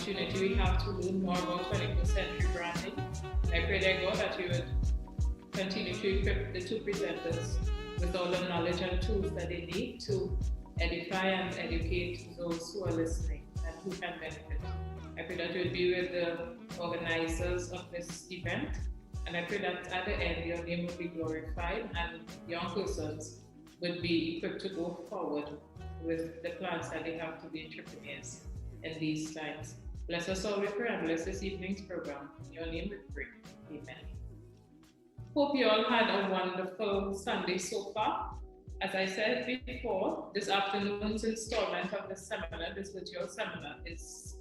opportunity we have to learn more about 21st century branding. I pray that God that you would continue to equip the two presenters with all the knowledge and tools that they need to edify and educate those who are listening and who can benefit. I pray that you would be with the organizers of this event, and I pray that at the end your name will be glorified and young persons would be equipped to go forward with the plans that they have to be entrepreneurs in these times. Bless us all, we pray, and bless this evening's program. In your name we pray. Amen. Hope you all had a wonderful Sunday so far. As I said before, this afternoon's installment of the seminar, this virtual seminar, is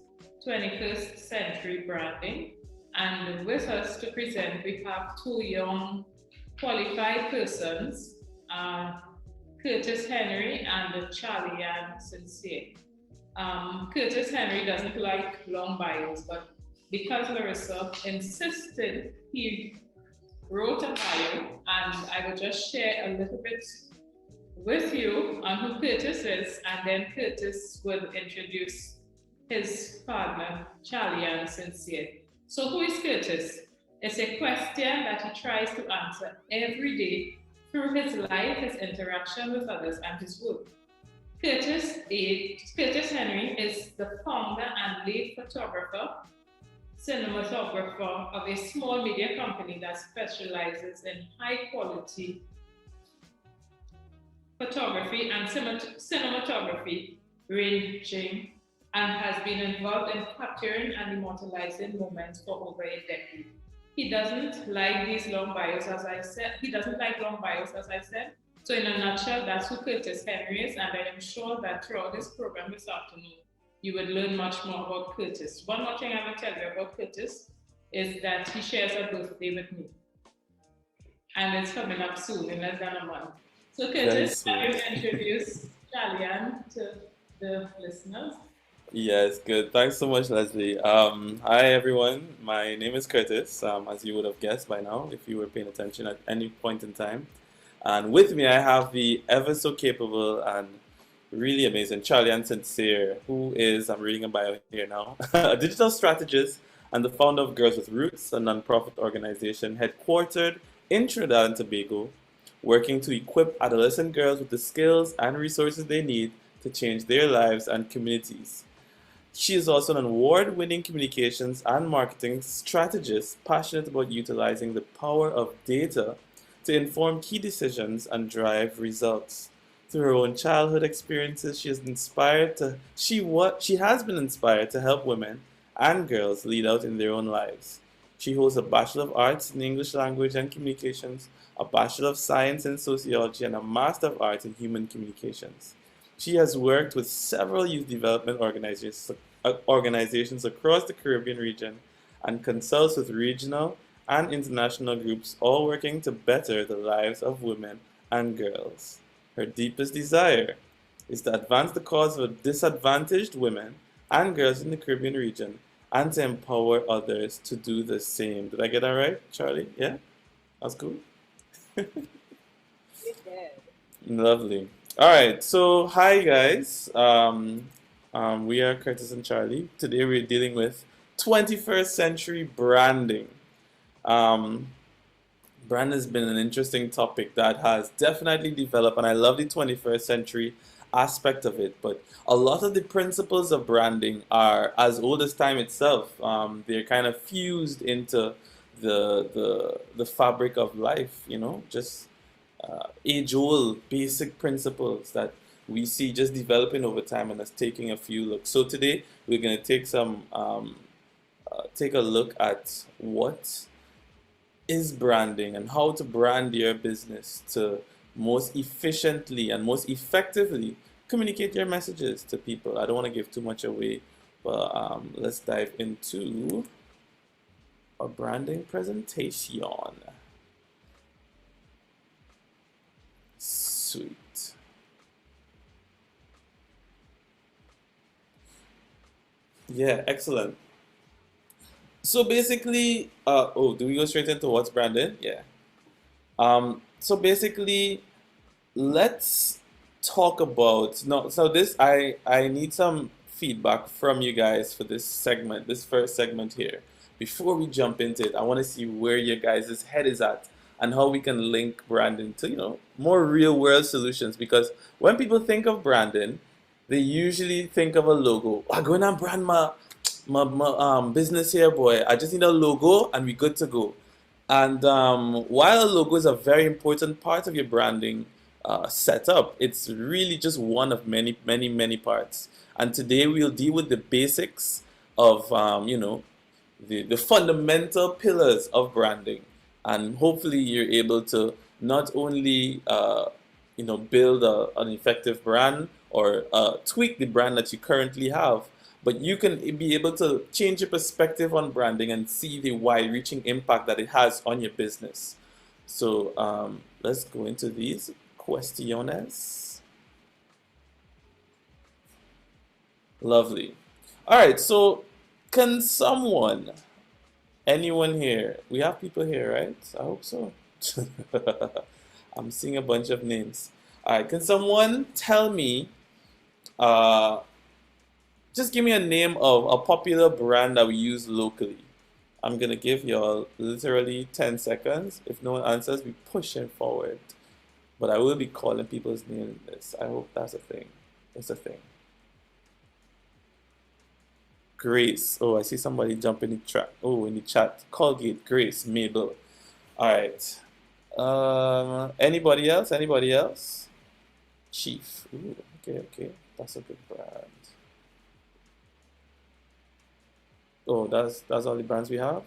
21st Century Branding. And with us to present, we have two young qualified persons, Curtis Henry and Charlie Ann Sincere. Curtis Henry doesn't like long bios, but because Larissa insisted, he wrote a bio, and I will just share a little bit with you on who Curtis is, and then Curtis will introduce his partner, Charlie Ann Sincere. So who is Curtis? It's a question that he tries to answer every day through his life, his interaction with others, and his work. Curtis Henry is the founder and lead cinematographer of a small media company that specializes in high quality photography and cinematography, ranging, and has been involved in capturing and immortalizing moments for over a decade. He doesn't like these long bios, as I said. He doesn't like long bios, as I said. So in a nutshell, that's who Curtis Henry is, and I am sure that throughout this program this afternoon, you would learn much more about Curtis. One more thing I will tell you about Curtis is that he shares a birthday with me. And it's coming up soon, in less than a month. So Curtis, can you introduce Charlie Ann to the listeners? Yes, good. Thanks so much, Leslie. Hi, everyone. My name is Curtis, as you would have guessed by now, if you were paying attention at any point in time. And with me, I have the ever so capable and really amazing Charlie Ann Sincere, who is, I'm reading a bio here now, a digital strategist and the founder of Girls with Roots, a nonprofit organization headquartered in Trinidad and Tobago, working to equip adolescent girls with the skills and resources they need to change their lives and communities. She is also an award-winning communications and marketing strategist, passionate about utilizing the power of data to inform key decisions and drive results. Through her own childhood experiences, she has been inspired to help women and girls lead out in their own lives. She holds a Bachelor of Arts in English Language and Communications, a Bachelor of Science in Sociology, and a Master of Arts in Human Communications. She has worked with several youth development organizations across the Caribbean region and consults with regional and international groups, all working to better the lives of women and girls. Her deepest desire is to advance the cause of disadvantaged women and girls in the Caribbean region and to empower others to do the same. Did I get that right, Charlie? Yeah? That's cool? You did. Lovely. All right, so hi guys. We are Curtis and Charlie. Today we're dealing with 21st century branding. Brand has been an interesting topic that has definitely developed, and I love the 21st century aspect of it. But a lot of the principles of branding are as old as time itself. They're kind of fused into the fabric of life, you know, just age-old basic principles that we see just developing over time and us taking a few looks. So today we're going to take a look at what is branding and how to brand your business to most efficiently and most effectively communicate your messages to people. I don't want to give too much away, but let's dive into our branding presentation. Sweet. Yeah, excellent. So basically, do we go straight into what's branding? Yeah. So basically, let's talk about, no, so this, I need some feedback from you guys for this segment, this first segment here. Before we jump into it, I want to see where your guys' head is at and how we can link branding to, more real world solutions. Because when people think of branding, they usually think of a logo. I'm going to brand my business here, boy. I just need a logo and we're good to go. And while a logo is a very important part of your branding setup, it's really just one of many, many, many parts. And today we'll deal with the basics of, the fundamental pillars of branding. And hopefully you're able to not only, build an effective brand or tweak the brand that you currently have, but you can be able to change your perspective on branding and see the wide-reaching impact that it has on your business. So let's go into these questions. Lovely. All right, so can anyone here, we have people here, right? I hope so. I'm seeing a bunch of names. All right, can someone tell me, just give me a name of a popular brand that we use locally. I'm going to give y'all literally 10 seconds. If no one answers, we push it forward. But I will be calling people's names in this. I hope that's a thing. It's a thing. Grace. Oh, I see somebody jump in the chat. Oh, in the chat. Colgate, Grace, Mabel. All right. Anybody else? Anybody else? Chief. Ooh, okay. That's a good brand. Oh, that's all the brands we have.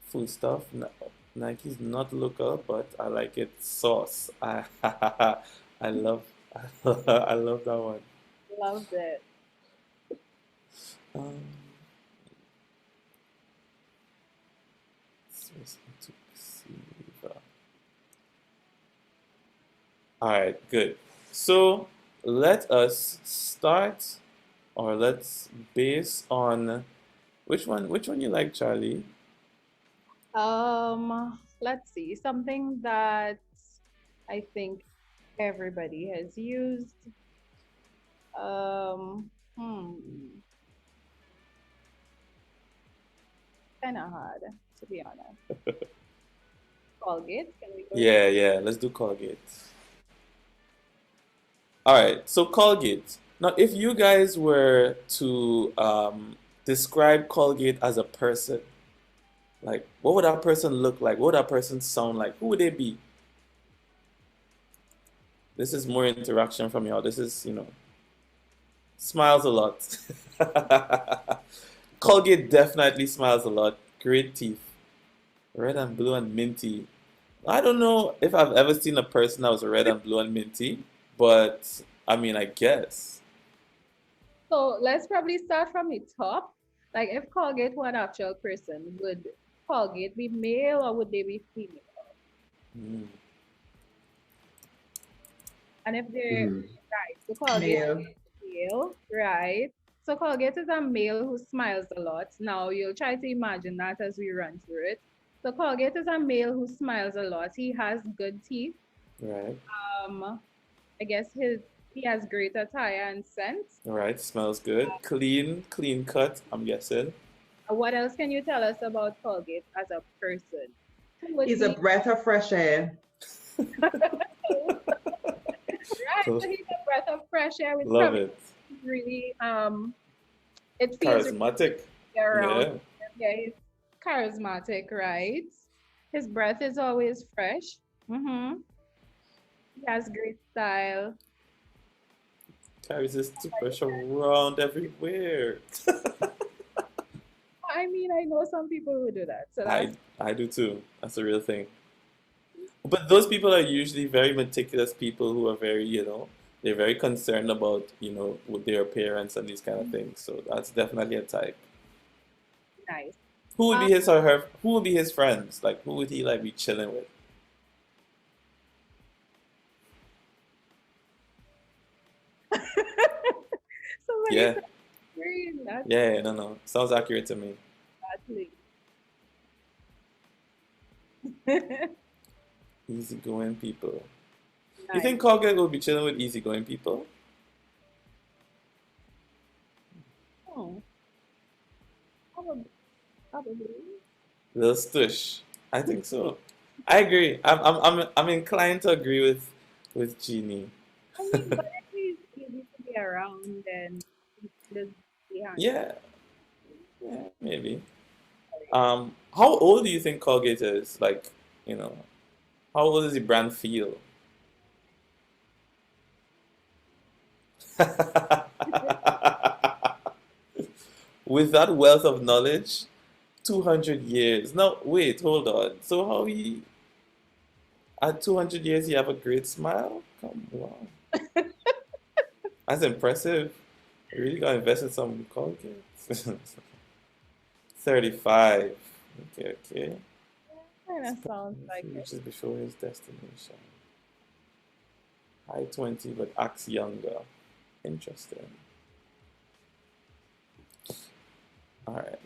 Food stuff. Nike's not local, but I like it. Sauce. I love I love that one. Loved it. Um, all right, good. So let us start, or let's base on which one you like, Charlie? Let's see. Something that I think everybody has used. Um, hmm. Kind of hard, to be honest. Colgate, can we go? Yeah, let's do Colgate. All right, so Colgate. Now, if you guys were to describe Colgate as a person, like what would that person look like? What would that person sound like? Who would they be? This is more interaction from y'all. This is, smiles a lot. Colgate definitely smiles a lot. Great teeth. Red and blue and minty. I don't know if I've ever seen a person that was red and blue and minty, but I mean, I guess. So let's probably start from the top. Like, if Colgate were an actual person, would Colgate be male or would they be female? Mm. And if they're right, so Colgate is male, right? So Colgate is a male who smiles a lot. Now you'll try to imagine that as we run through it. So Colgate is a male who smiles a lot. He has good teeth. Right. I guess he has great attire and scent. All right. Smells good. Clean cut, I'm guessing. What else can you tell us about Colgate as a person? He's a breath of fresh air. Right, so he's a breath of fresh air. Which Love it. Really, it feels charismatic. Around. Yeah, he's charismatic, right? His breath is always fresh. He has great style. Carries his toothbrush around everywhere. I mean, I know some people who do that. So I do too. That's a real thing. But those people are usually very meticulous people who are very, they're very concerned about, with their appearance and these kind of things. So that's definitely a type. Nice. Who would be his or her? Who would be his friends? Like, who would he like be chilling with? Yeah. Yeah, no. Sounds accurate to me. Exactly. Easygoing people. Nice. You think Colgate will be chilling with easygoing people? Oh, probably. Probably. Little stush. I think so. I agree. I'm inclined to agree with Jeannie. I mean, but if he's easy to be around, then he should be handsome. Yeah, yeah, maybe. How old do you think Colgate is? Like, you know, how old does the brand feel? With that wealth of knowledge, 200 years. No, wait, hold on. So how he at 200 years you have a great smile? Come on. That's impressive. You really gotta invest in some Colgate. 35. Okay, okay. Kind of sounds He like it. reaches before his destination. High 20, but acts younger. Interesting. All right.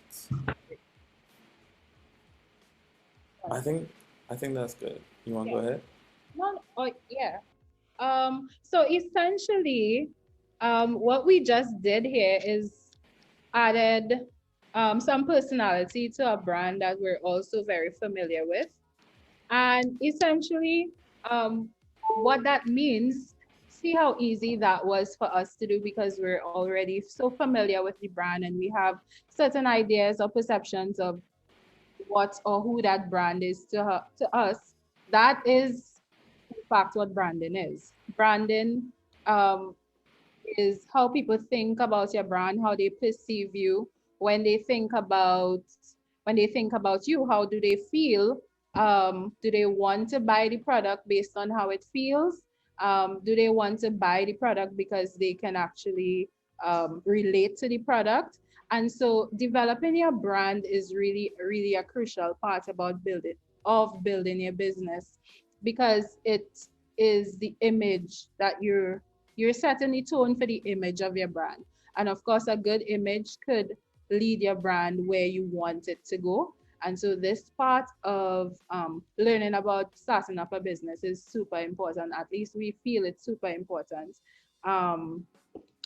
I think I think that's good. You want to Yeah. go ahead? No, oh, yeah. So essentially, what we just did here is added some personality to a brand that we're also very familiar with. And essentially, what that means, see how easy that was for us to do because we're already so familiar with the brand and we have certain ideas or perceptions of what or who that brand is to us. That is, in fact, what branding is. Branding um, is how people think about your brand, how they perceive you when they think about you. How do they feel? Do they want to buy the product based on how it feels? Do they want to buy the product because they can actually relate to the product? And so developing your brand is really, really a crucial part about building your business because it is the image that you're setting the tone for the image of your brand. And of course, a good image could lead your brand where you want it to go. And so, this part of learning about starting up a business is super important. At least we feel it's super important. Um,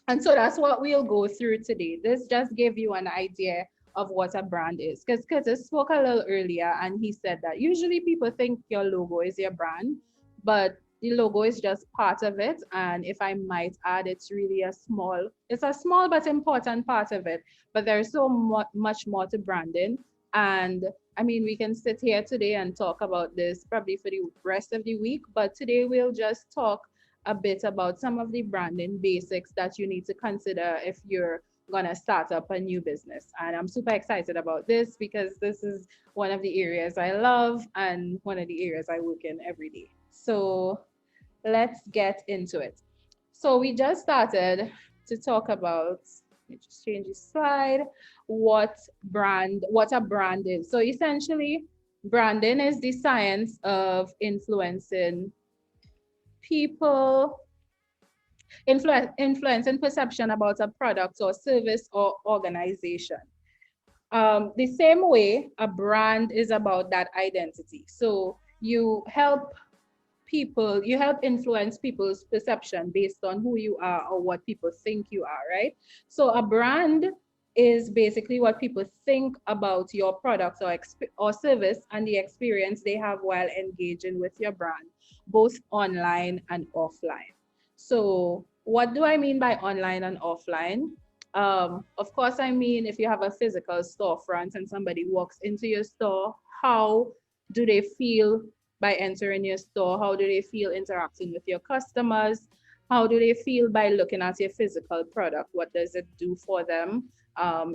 and so that's what we'll go through today. This just gave you an idea of what a brand is. Because Curtis spoke a little earlier and he said that usually people think your logo is your brand, but the logo is just part of it. And if I might add, it's a small but important part of it. But there's so much more to branding. And I mean, we can sit here today and talk about this probably for the rest of the week, but today we'll just talk a bit about some of the branding basics that you need to consider if you're gonna start up a new business. And I'm super excited about this because this is one of the areas I love and one of the areas I work in every day. So let's get into it. So we just started to talk about, let me just change the slide, what a brand is. So essentially, branding is the science of influencing people influence and perception about a product or service or organization. The same way a brand is about that identity. So you help influence people's perception based on who you are or what people think you are, right? So a brand is basically what people think about your product or service and the experience they have while engaging with your brand, both online and offline. So what do I mean by online and offline? Of course, I mean if you have a physical storefront and somebody walks into your store, how do they feel by entering your store? How do they feel interacting with your customers? How do they feel by looking at your physical product? What does it do for them?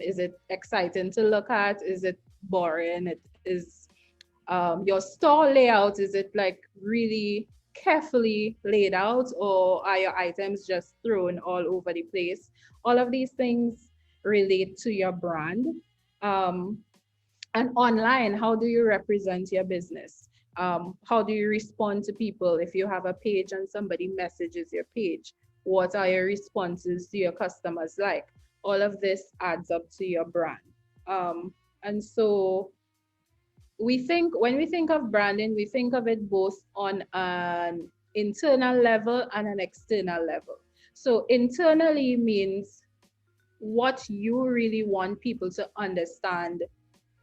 Is it exciting to look at? Is it boring? It is your store layout, is it like really carefully laid out or are your items just thrown all over the place? All of these things relate to your brand. Um, and online, how do you represent your business? How do you respond to people if you have a page and somebody messages your page? What are your responses to your customers like? All of this adds up to your brand. And so when we think of branding, we think of it both on an internal level and an external level. So internally means what you really want people to understand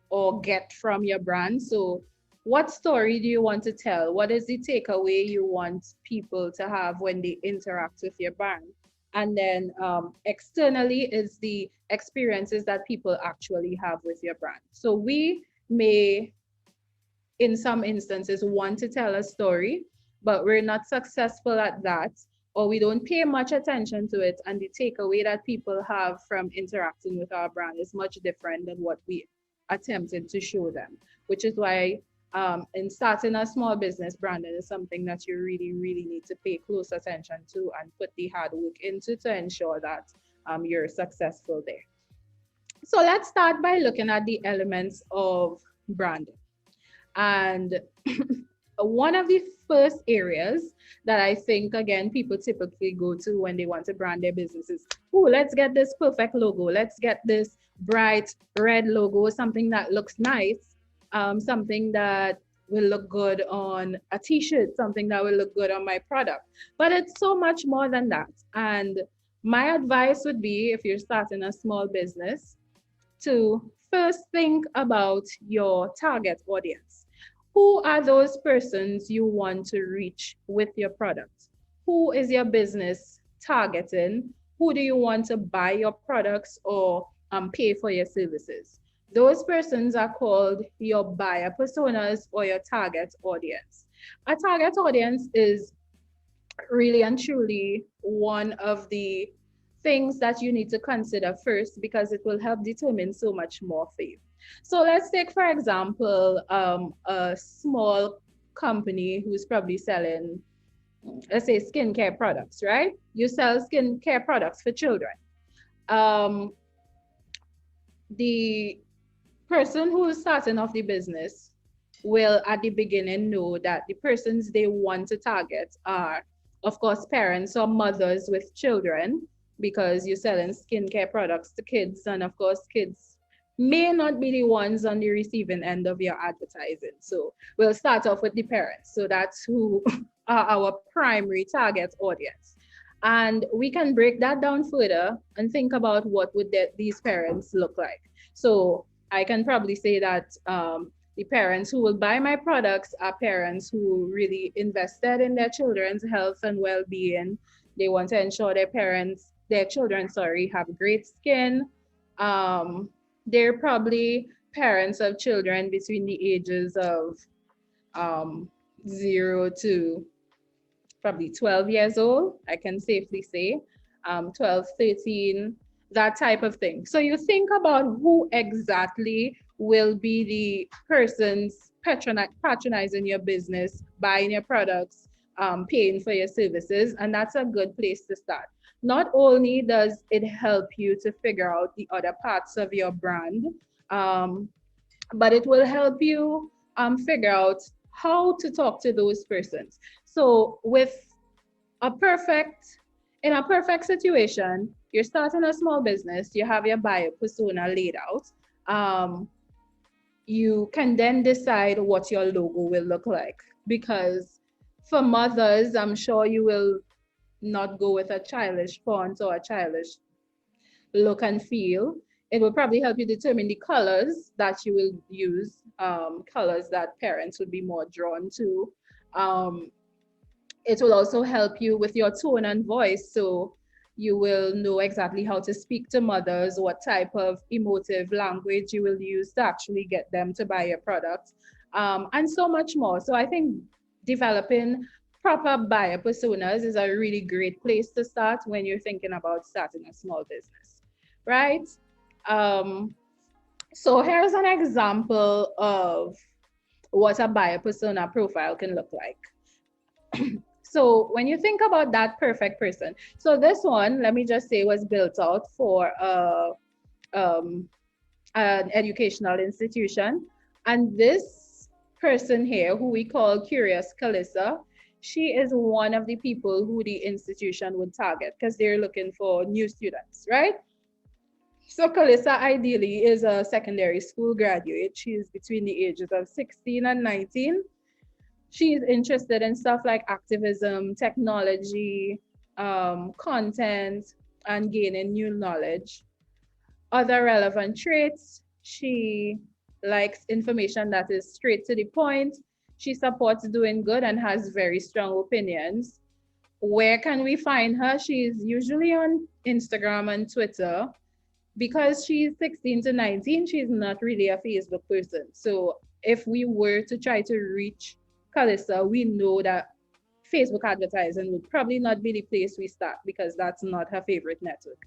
or get from your brand. So, what story do you want to tell? What is the takeaway you want people to have when they interact with your brand? And then externally is the experiences that people actually have with your brand. So, we may, in some instances, want to tell a story, but we're not successful at that, or we don't pay much attention to it. And the takeaway that people have from interacting with our brand is much different than what we attempted to show them, which is why in starting a small business, branding is something that you really, really need to pay close attention to and put the hard work into to ensure that you're successful there. So let's start by looking at the elements of branding. And one of the first areas that I think, again, people typically go to when they want to brand their businesses, oh, let's get this perfect logo. Let's get this bright red logo, something that looks nice, something that will look good on a t-shirt, something that will look good on my product. But it's so much more than that. And my advice would be, if you're starting a small business, to first think about your target audience. Who are those persons you want to reach with your product? Who is your business targeting? Who do you want to buy your products or pay for your services? Those persons are called your buyer personas or your target audience. A target audience is really and truly one of the things that you need to consider first, because it will help determine so much more for you. So let's take, for example, a small company who's probably selling, let's say, skincare products, right? You sell skincare products for children. Um, the person who is starting off the business will at the beginning know that the persons they want to target are, of course, parents or mothers with children, because you're selling skincare products to kids. And of course, kids may not be the ones on the receiving end of your advertising. So we'll start off with the parents. So that's who are our primary target audience. And we can break that down further and think about what would these parents look like. So I can probably say that the parents who will buy my products are parents who really invested in their children's health and well-being. They want to ensure their children, have great skin. They're probably parents of children between the ages of 0 to probably 12 years old, I can safely say, 12, 13, that type of thing. So you think about who exactly will be the persons patronizing your business, buying your products, paying for your services, and that's a good place to start. Not only does it help you to figure out the other parts of your brand, but it will help you figure out how to talk to those persons. So in a perfect situation, you're starting a small business, you have your buyer persona laid out. You can then decide what your logo will look like. Because for mothers, I'm sure you will not go with a childish font or a childish look and feel. It will probably help you determine the colors that you will use, colors that parents would be more drawn to. It will also help you with your tone and voice. So you will know exactly how to speak to mothers, what type of emotive language you will use to actually get them to buy your product, and so much more. So I think developing proper buyer personas is a really great place to start when you're thinking about starting a small business, right? So here's an example of what a buyer persona profile can look like. So when you think about that perfect person, so this one, let me just say, was built out for an educational institution. And this person here, who we call Curious Calissa, she is one of the people who the institution would target because they're looking for new students, right? So Calissa ideally is a secondary school graduate. She is between the ages of 16 and 19. She's interested in stuff like activism, technology, content, and gaining new knowledge. Other relevant traits, she likes information that is straight to the point. She supports doing good and has very strong opinions. Where can we find her? She's usually on Instagram and Twitter. Because she's 16 to 19, she's not really a Facebook person. So if we were to try to reach Kalissa, we know that Facebook advertising would probably not be the place we start because that's not her favorite network.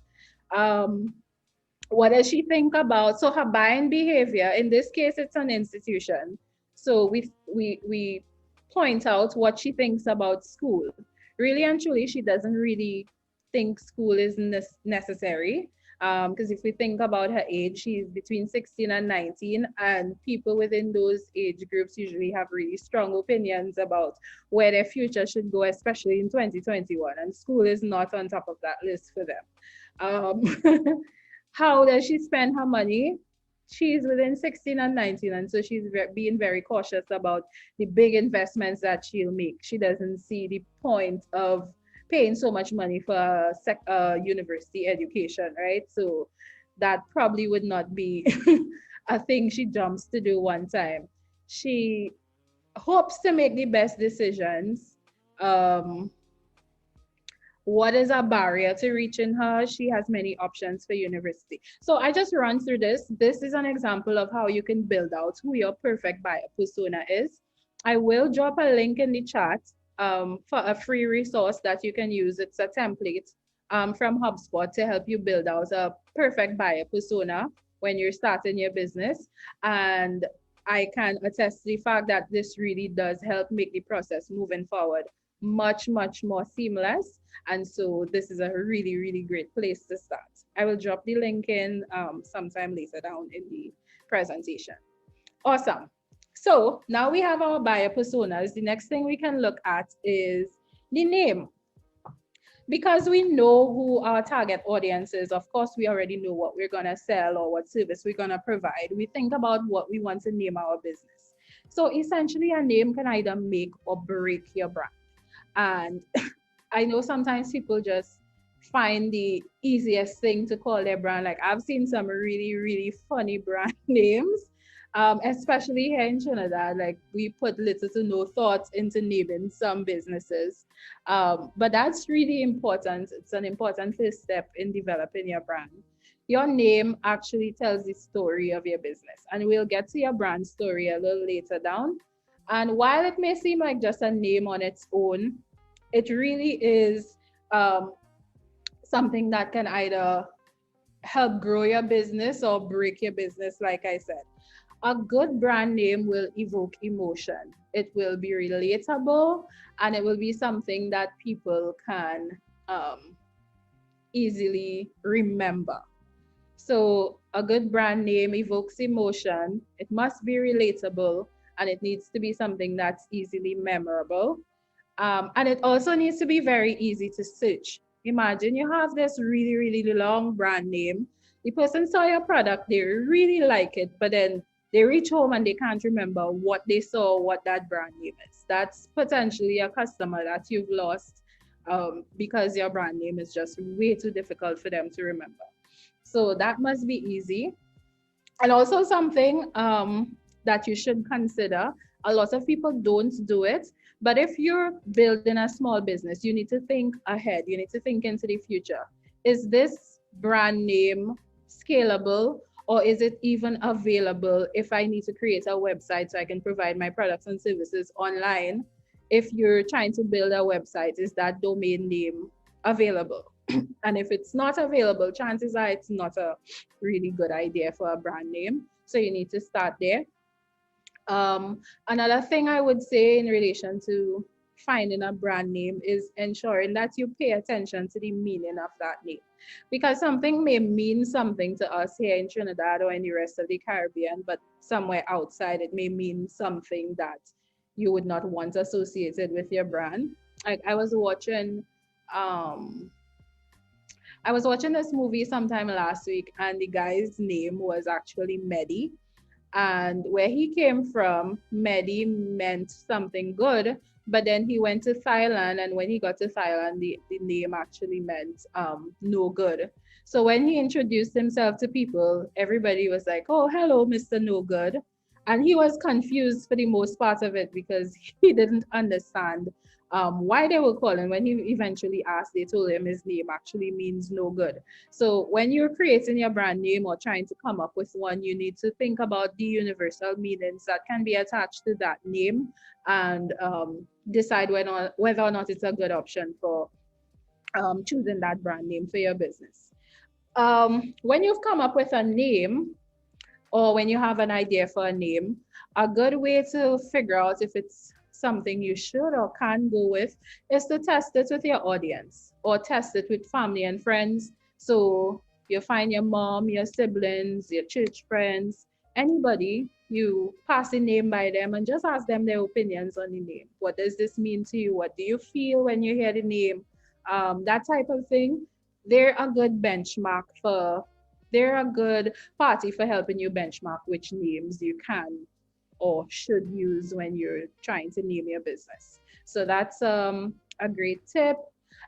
Um, what does she think about? So her buying behavior, in this case, it's an institution. So we point out what she thinks about school. Really and truly, she doesn't really think school is necessary. Because if we think about her age, she's between 16 and 19, and people within those age groups usually have really strong opinions about where their future should go, especially in 2021. And school is not on top of that list for them. How does she spend her money? She's within 16 and 19, and so she's being very cautious about the big investments that she'll make. She doesn't see the point of paying so much money for a university education, right? So that probably would not be a thing she jumps to do one time. She hopes to make the best decisions. What is a barrier to reaching her? She has many options for university. So I just run through this. This is an example of how you can build out who your perfect buyer persona is. I will drop a link in the chat for a free resource that you can use. It's a template from HubSpot to help you build out a perfect buyer persona when you're starting your business. And I can attest to the fact that this really does help make the process moving forward much, much more seamless. And so this is a really, really great place to start. I will drop the link in sometime later down in the presentation. Awesome. So now we have our buyer personas. The next thing we can look at is the name. Because we know who our target audience is, of course, we already know what we're going to sell or what service we're going to provide. We think about what we want to name our business. So essentially, a name can either make or break your brand. And I know sometimes people just find the easiest thing to call their brand. Like I've seen some really, really funny brand names, especially here in Trinidad. Like we put little to no thought into naming some businesses. But that's really important. It's an important first step in developing your brand. Your name actually tells the story of your business. And we'll get to your brand story a little later down. And while it may seem like just a name on its own, it really is something that can either help grow your business or break your business, like I said. A good brand name will evoke emotion. It will be relatable, and it will be something that people can easily remember. So a good brand name evokes emotion. It must be relatable, and it needs to be something that's easily memorable. And it also needs to be very easy to search. Imagine you have this really, really long brand name. The person saw your product, they really like it, but then they reach home and they can't remember what they saw, what that brand name is. That's potentially a customer that you've lost because your brand name is just way too difficult for them to remember. So that must be easy. And also something that you should consider, a lot of people don't do it, but if you're building a small business, you need to think ahead. You need to think into the future. Is this brand name scalable, or is it even available if I need to create a website so I can provide my products and services online? If you're trying to build a website, is that domain name available? And if it's not available, chances are it's not a really good idea for a brand name. So you need to start there. Another thing I would say in relation to finding a brand name is ensuring that you pay attention to the meaning of that name. Because something may mean something to us here in Trinidad or in the rest of the Caribbean, but somewhere outside it may mean something that you would not want associated with your brand. Like I was watching this movie sometime last week, and the guy's name was actually Mehdi. And where he came from, Mehdi meant something good, But then he went to Thailand, and when he got to Thailand, the name actually meant no good. So when he introduced himself to people, everybody was like, "Oh, hello, Mr. No Good." And he was confused for the most part of it because he didn't understand why they were calling. When he eventually asked, they told him his name actually means no good. So when you're creating your brand name or trying to come up with one, you need to think about the universal meanings that can be attached to that name, and decide whether or not it's a good option for choosing that brand name for your business. When you've come up with a name, or when you have an idea for a name, a good way to figure out if it's something you should or can go with is to test it with your audience or test it with family and friends. So you find your mom, your siblings, your church friends, anybody, you pass a name by them and just ask them their opinions on the name. What does this mean to you? What do you feel when you hear the name? That type of thing. They're a good benchmark for, they're a good party for helping you benchmark which names you can or should use when you're trying to name your business. So that's a great tip.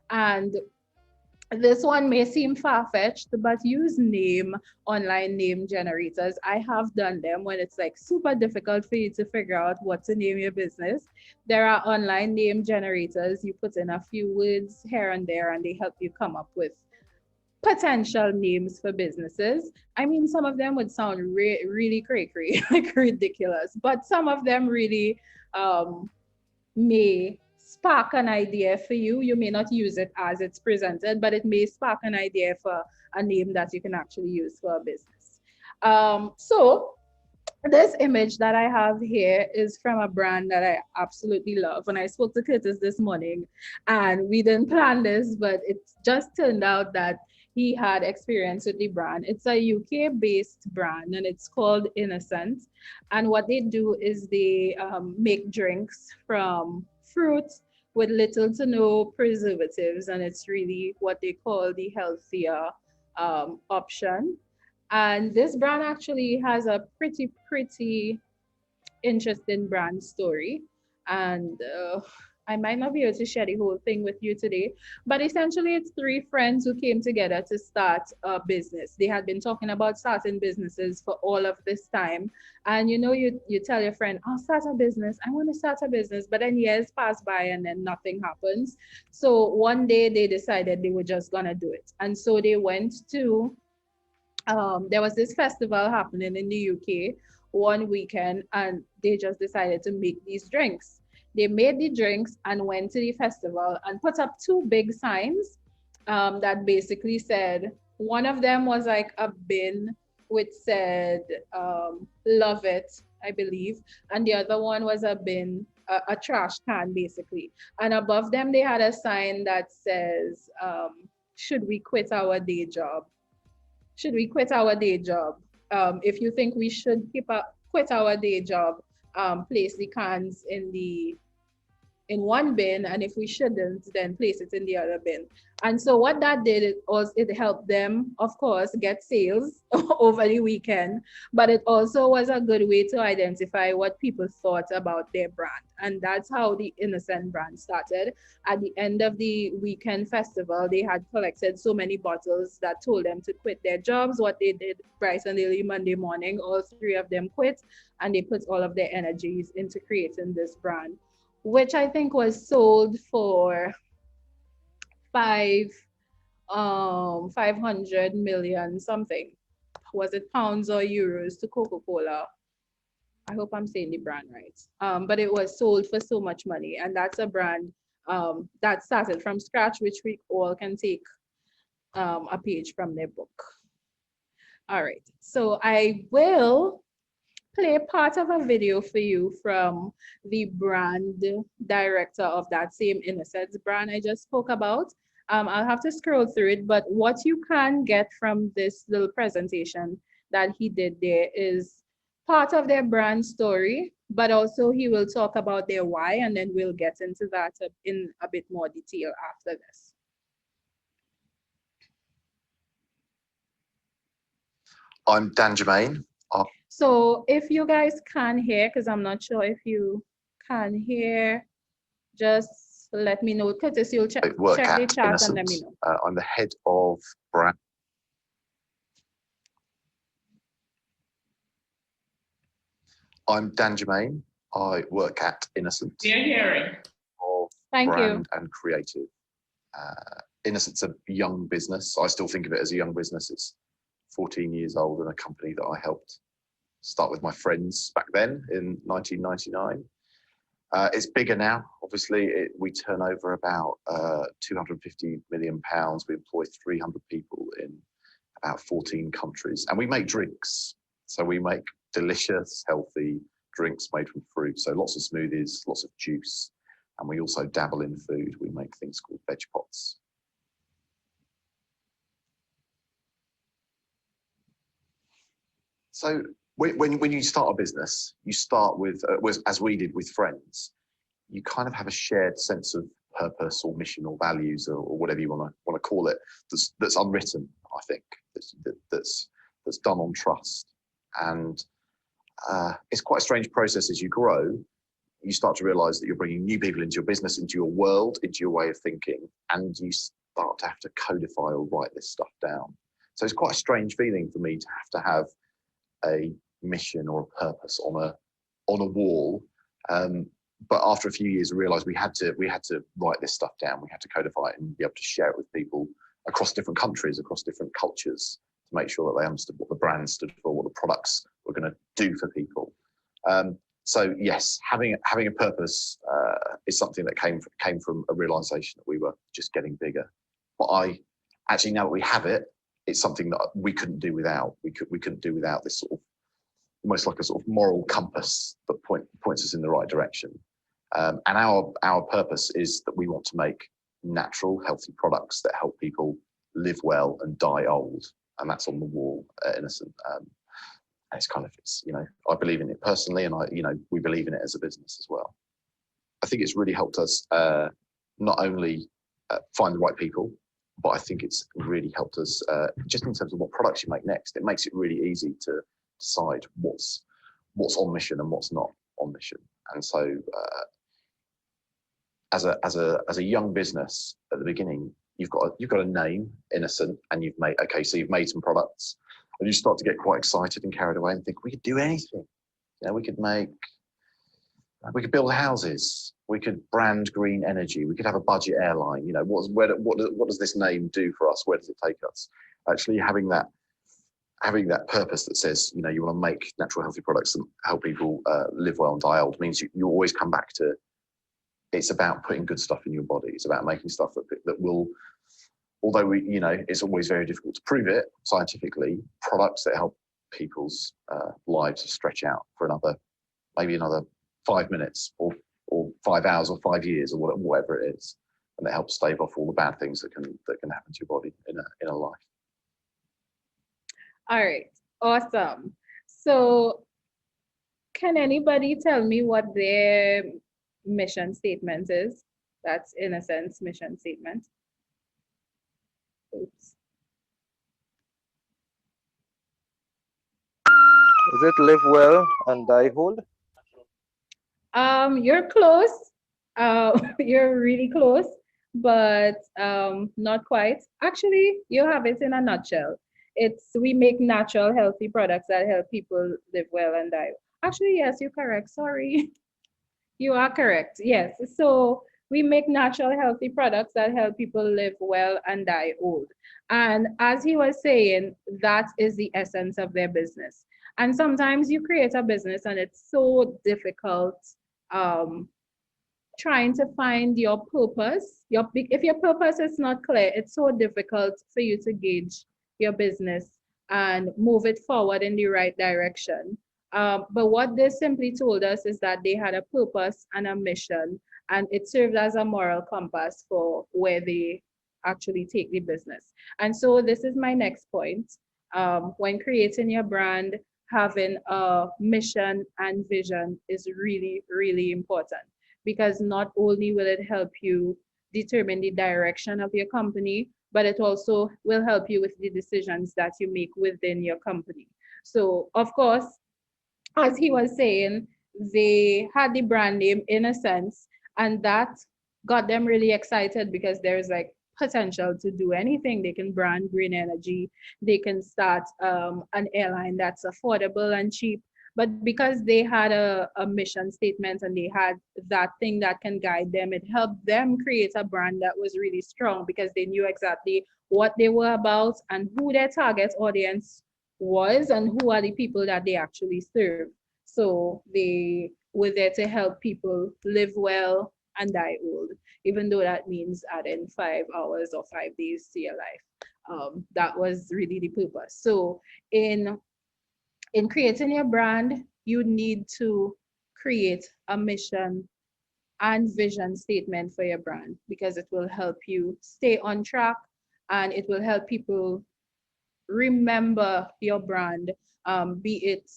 And this one may seem far-fetched, but use online name generators. I have done them when it's like super difficult for you to figure out what to name your business. There are online name generators. You put in a few words here and there, and they help you come up with potential names for businesses. I mean, some of them would sound really cray, like ridiculous, but some of them really um, may spark an idea for you. You may not use it as it's presented, but it may spark an idea for a name that you can actually use for a business. So this image that I have here is from a brand that I absolutely love. When I spoke to Curtis this morning, and we didn't plan this, but it just turned out that he had experience with the brand. It's a UK based brand and it's called Innocent. And what they do is they make drinks from fruit with little to no preservatives. And it's really what they call the healthier option. And this brand actually has a pretty interesting brand story. And I might not be able to share the whole thing with you today, but essentially, it's three friends who came together to start a business. They had been talking about starting businesses for all of this time. And you tell your friend, I'll start a business. I want to start a business. But then years pass by and then nothing happens. So one day they decided they were just going to do it. And so they went to there was this festival happening in the UK one weekend, and they just decided to make these drinks. They made the drinks and went to the festival and put up two big signs that basically said, one of them was like a bin which said, love it, I believe. And the other one was a bin, a trash can basically. And above them, they had a sign that says, should we quit our day job? Should we quit our day job? If you think we should quit our day job, place the cans in one bin, and if we shouldn't, then place it in the other bin. And so what that did was it helped them, of course, get sales over the weekend, but it also was a good way to identify what people thought about their brand. And that's how the Innocent brand started. At the end of the weekend festival, they had collected so many bottles that told them to quit their jobs. What they did bright and early Monday morning, all three of them quit, and they put all of their energies into creating this brand, which I think was sold for 500 million something. Was it pounds or euros to Coca-Cola? I hope I'm saying the brand right. But it was sold for so much money, and that's a brand that started from scratch, which we all can take a page from their book. All right, so I will play part of a video for you from the brand director of that same Innocence brand I just spoke about. I'll have to scroll through it, but what you can get from this little presentation that he did there is part of their brand story, but also he will talk about their why, and then we'll get into that in a bit more detail after this. I'm Dan Germain. So if you guys can hear, because I'm not sure if you can hear Just let me know. Curtis, you'll check Work the at chat and let Innocent. me know. I'm the head of brand. I'm Dan Germain. I work at Innocent. We are hearing. Of Thank brand you. and creative. Innocent's a young business. I still think of it as a young business. It's 14 years old and a company that I helped start with my friends back then in 1999. It's bigger now. Obviously, we turn over about £250 million. We employ 300 people in about 14 countries, and we make drinks. So we make delicious, healthy drinks made from fruit. So lots of smoothies, lots of juice, and we also dabble in food. We make things called veg pots. So when you start a business, you start with, as we did with friends, you kind of have a shared sense of purpose or mission or values or whatever you want to call it. That's unwritten, I think. That's done on trust, and it's quite a strange process as you grow. You start to realise that you're bringing new people into your business, into your world, into your way of thinking, and you start to have to codify or write this stuff down. So it's quite a strange feeling for me to have a mission or a purpose on a wall. But after a few years, we realised we had to write this stuff down. We had to codify it and be able to share it with people across different countries, across different cultures, to make sure that they understood what the brand stood for, what the products were going to do for people. So yes, having a purpose is something that came from a realisation that we were just getting bigger. But now that we have it, it's something that we couldn't do without. We couldn't do without this sort of almost like a sort of moral compass that points us in the right direction. And our purpose is that we want to make natural, healthy products that help people live well and die old. And that's on the wall at Innocent. And it's I believe in it personally, and we believe in it as a business as well. I think it's really helped us not only find the right people, but I think it's really helped us just in terms of what products you make next. It makes it really easy to decide what's on mission and what's not on mission. And so as a young business at the beginning, you've got a name, Innocent, and you've made some products, and you start to get quite excited and carried away and think we could do anything. We could build houses, we could brand green energy, we could have a budget airline. What does this name do for us? Where does it take us? Actually having that purpose that says, you want to make natural, healthy products that help people live well and die old means you always come back to, it's about putting good stuff in your body. It's about making stuff that will, although it's always very difficult to prove it scientifically, products that help people's lives stretch out for maybe another 5 minutes or 5 hours or 5 years or whatever it is. And that helps stave off all the bad things that can happen to your body in a life. All right, awesome. So can anybody tell me what their mission statement is? That's Innocent's mission statement. Oops. Is it live well and die old? You're close. You're really close, but not quite. Actually, you have it in a nutshell. We make natural, healthy products that help people live well and die. Actually, yes, you're correct. Sorry. You are correct. Yes. So we make natural, healthy products that help people live well and die old. And as he was saying, that is the essence of their business. And sometimes you create a business and it's so difficult trying to find your purpose. If your purpose is not clear, it's so difficult for you to gauge your business and move it forward in the right direction. But what they simply told us is that they had a purpose and a mission, and it served as a moral compass for where they actually take the business. And so this is my next point. When creating your brand, having a mission and vision is really, really important, because not only will it help you determine the direction of your company, but it also will help you with the decisions that you make within your company. So of course, as he was saying, they had the brand name Innocence, and that got them really excited because there's like potential to do anything. They can brand green energy, they can start an airline that's affordable and cheap. But because they had a mission statement and they had that thing that can guide them, it helped them create a brand that was really strong because they knew exactly what they were about and who their target audience was and who are the people that they actually serve. So they were there to help people live well and die old, even though that means adding 5 hours or 5 days to your life. That was really the purpose. So in creating your brand, you need to create a mission and vision statement for your brand because it will help you stay on track and it will help people remember your brand, be it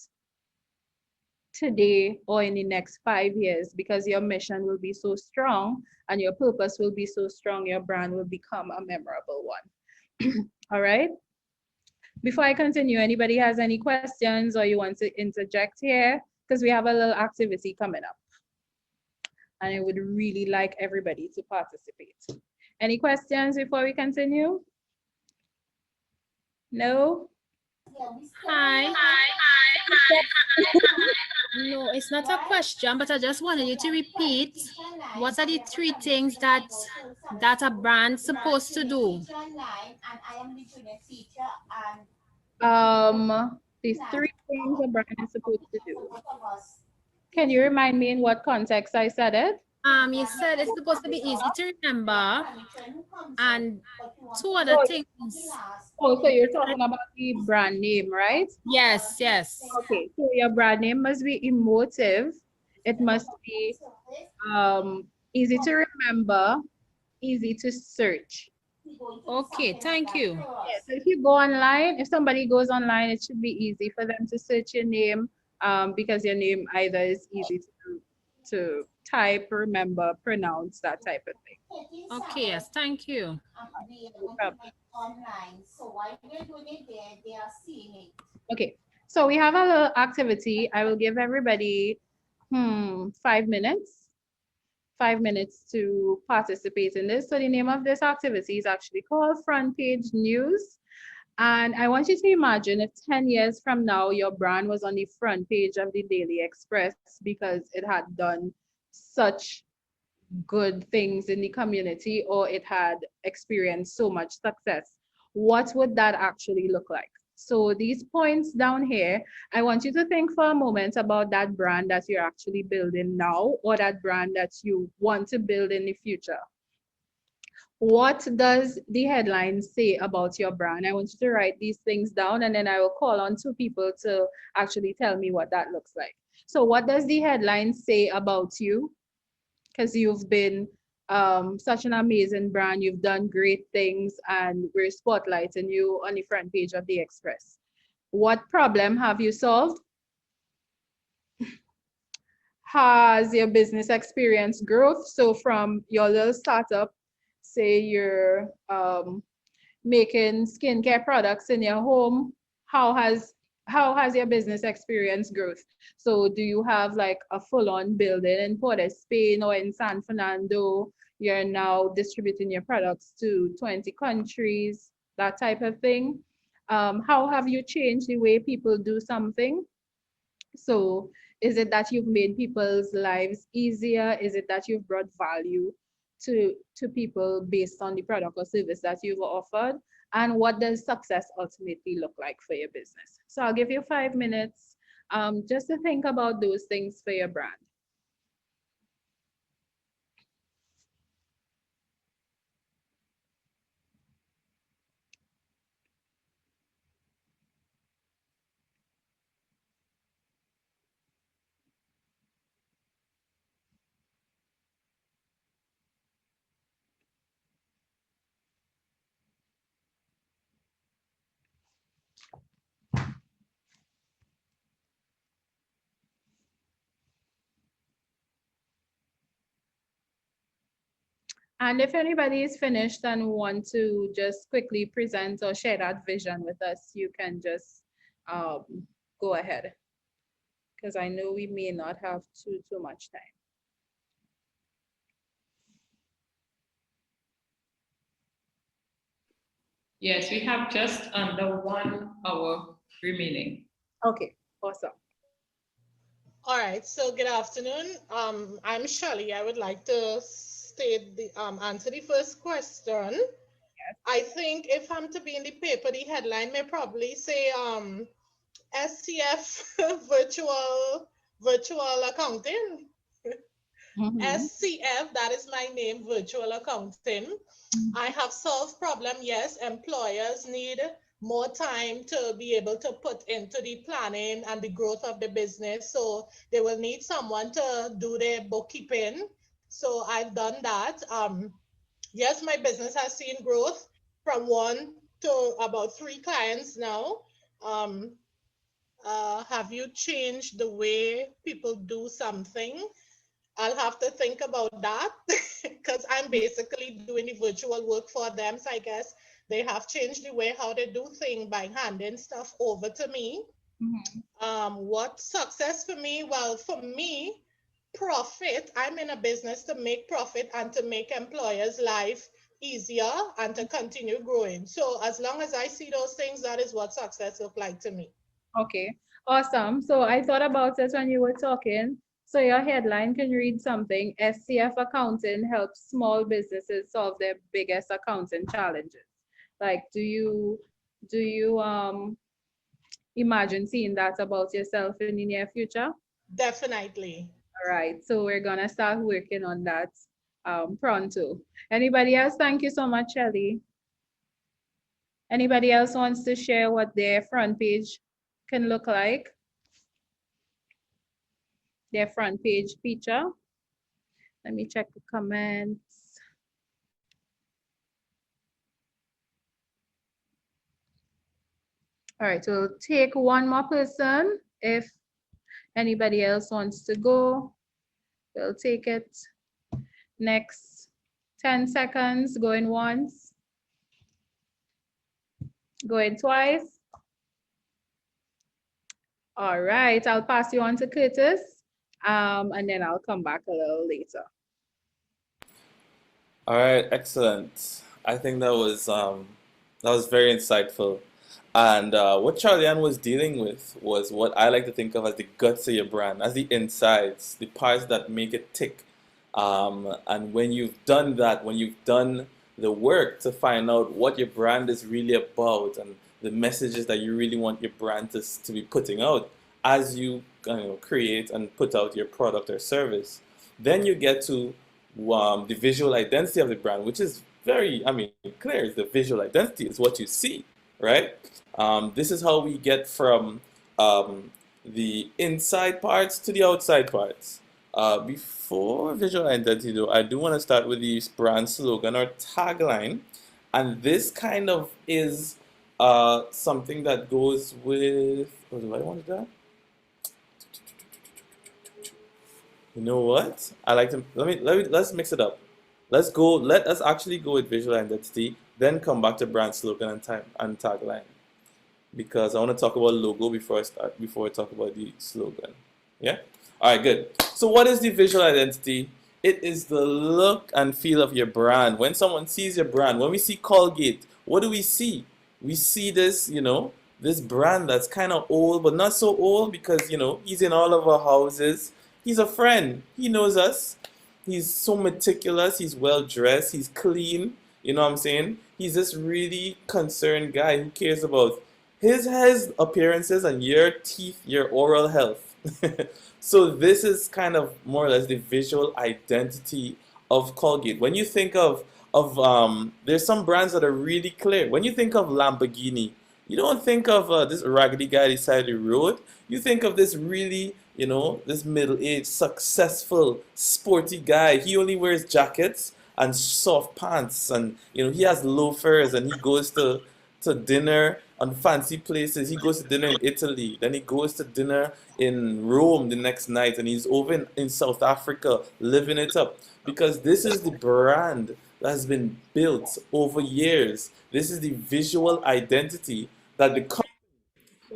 today or in the next 5 years, because your mission will be so strong and your purpose will be so strong, your brand will become a memorable one. All right. Before I continue, anybody has any questions or you want to interject here? Because we have a little activity coming up and I would really like everybody to participate. Any questions before we continue? No? Hi. No, it's not a question, but I just wanted you to repeat what are the three things that a brand supposed to do? These three things a brand is supposed to do. Can you remind me in what context I said it? You said it's supposed to be easy to remember, and two other things. Oh, so you're talking about the brand name, right? Yes, yes. Okay, so your brand name must be emotive. It must be easy to remember, easy to search. Okay, thank you. Yeah, so if you go online, if somebody goes online, it should be easy for them to search your name because your name either is easy to type, remember, pronounce, that type of thing. Okay, yes, thank you. No problem. Okay, so we have a little activity. I will give everybody 5 minutes. 5 minutes to participate in this. So the name of this activity is actually called Front Page News. And I want you to imagine if 10 years from now, your brand was on the front page of the Daily Express because it had done such good things in the community or it had experienced so much success. What would that actually look like? So these points down here, I want you to think for a moment about that brand that you're actually building now or that brand that you want to build in the future. What does the headline say about your brand? I want you to write these things down and then I will call on two people to actually tell me what that looks like. So what does the headline say about you? Because you've been such an amazing brand, you've done great things and we're spotlighting you on the front page of the Express. What problem have you solved? Has your business experienced growth? So from your little startup, say you're making skincare products in your home, how has your business experience growth? So do you have like a full-on building in Port of Spain or in San Fernando? You're now distributing your products to 20 countries, that type of thing. How have you changed the way people do something? So is it that you've made people's lives easier? Is it that you've brought value to people based on the product or service that you've offered? And what does success ultimately look like for your business? So I'll give you 5 minutes just to think about those things for your brand. And if anybody is finished and want to just quickly present or share that vision with us, you can just go ahead. Because I know we may not have too much time. Yes, we have just under 1 hour remaining. Okay, awesome. All right, so good afternoon. I'm Shirley. I would like to answer the first question. I think if I'm to be in the paper, the headline may probably say SCF virtual accounting. SCF, that is my name, virtual accounting. I have solved problem. Yes, employers need more time to be able to put into the planning and the growth of the business. So they will need someone to do their bookkeeping. So I've done that. Yes, my business has seen growth from one to about three clients now. Um, have you changed the way people do something? I'll have to think about that because I'm basically doing the virtual work for them. So I guess they have changed the way how they do things by handing stuff over to me. What success for me? Well, for me, profit. I'm in a business to make profit and to make employers' life easier and to continue growing. So as long as I see those things, that is what success look like to me. Okay, awesome. So I thought about it when you were talking. So your headline can read something, SCF accounting helps small businesses solve their biggest accounting challenges. Like, do you imagine seeing that about yourself in the near future? Definitely. All right, so we're gonna start working on that pronto. Anybody else? Thank you so much, Shelly. Anybody else wants to share what their front page can look like? Their front page feature. Let me check the comments. All right, so we'll take one more person. If anybody else wants to go, we'll take it. Next 10 seconds, going once, going twice. All right, I'll pass you on to Curtis, and then I'll come back a little later. All right, excellent. I think that was very insightful. And what Charlie Ann was dealing with was what I like to think of as the guts of your brand, as the insides, the parts that make it tick. And when you've done that, when you've done the work to find out what your brand is really about and the messages that you really want your brand to be putting out as you create and put out your product or service, then you get to the visual identity of the brand, which is very, I mean, clear. Is the visual identity is what you see, right? This is how we get from the inside parts to the outside parts. Before visual identity, though, I do want to start with the brand slogan or tagline, and this kind of is something that goes with. What do I want to do? You know what? I like to let's mix it up. Let us actually go with visual identity, then come back to brand slogan and tagline. Because I want to talk about logo before I talk about the slogan. Yeah? Alright, good. So what is the visual identity? It is the look and feel of your brand. When someone sees your brand, when we see Colgate, what do we see? We see this, this brand that's kind of old, but not so old because, he's in all of our houses. He's a friend. He knows us. He's so meticulous. He's well dressed. He's clean. You know what I'm saying? He's this really concerned guy who cares about his appearances and your teeth, your oral health. So this is kind of more or less the visual identity of Colgate. When you think of there's some brands that are really clear. When you think of Lamborghini, you don't think of this raggedy guy beside the road. You think of this really, this middle-aged, successful, sporty guy. He only wears jackets and soft pants, and he has loafers, and he goes to dinner on fancy places. He goes to dinner in Italy, then he goes to dinner in Rome the next night, and he's over in South Africa living it up. Because this is the brand that has been built over years. This is the visual identity that the company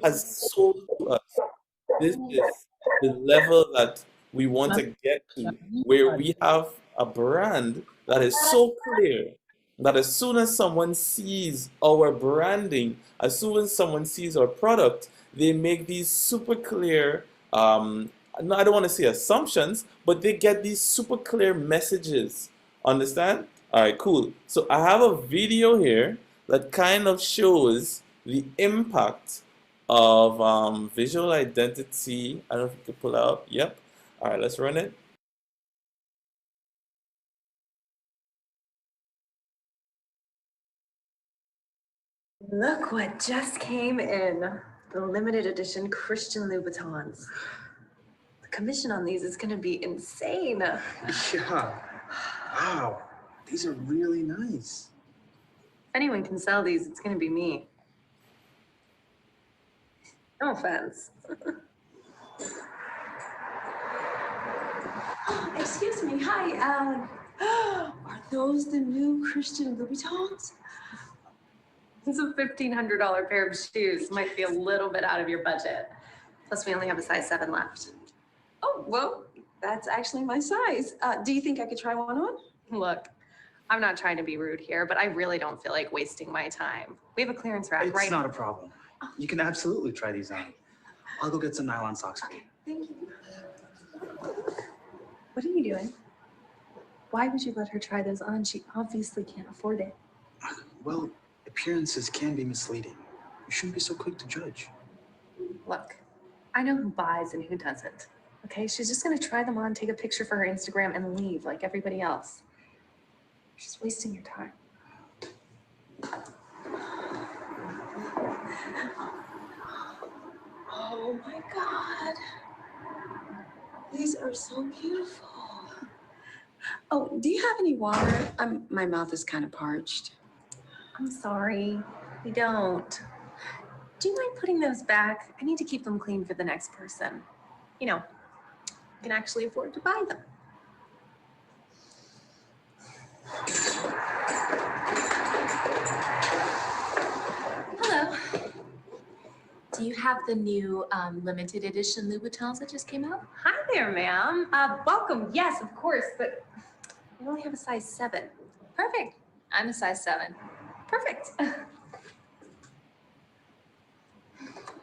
has sold to us. This is the level that we want to get to, where we have a brand that is so clear that as soon as someone sees our branding, as soon as someone sees our product, they make these super clear, no, I don't want to say assumptions, but they get these super clear messages. Understand? All right, cool. So I have a video here that kind of shows the impact of visual identity. I don't know if you can pull it up. Yep. All right, let's run it. Look what just came in. The limited edition Christian Louboutins. The commission on these is gonna be insane. Yeah. Wow. These are really nice. If anyone can sell these, it's gonna be me. No offense. Excuse me, hi. Are those the new Christian Louboutins? It's a $1,500 pair of shoes. Might be a little bit out of your budget. Plus, we only have a size 7 left. Oh, well, that's actually my size. Do you think I could try one on? Look, I'm not trying to be rude here, but I really don't feel like wasting my time. We have a clearance rack, right? It's not a problem. You can absolutely try these on. I'll go get some nylon socks for you. Thank you. What are you doing? Why would you let her try those on? She obviously can't afford it. Well, appearances can be misleading. You shouldn't be so quick to judge. Look, I know who buys and who doesn't. Okay, she's just gonna try them on, take a picture for her Instagram, and leave like everybody else. She's wasting your time. Oh my God. These are so beautiful. Oh, do you have any water? My mouth is kind of parched. I'm sorry, we don't. Do you mind putting those back? I need to keep them clean for the next person. You know, you can actually afford to buy them. Hello. Do you have the new limited edition Louboutins that just came out? Hi there, ma'am. Welcome. Yes, of course, but we only have a size 7. Perfect. I'm a size 7. Perfect.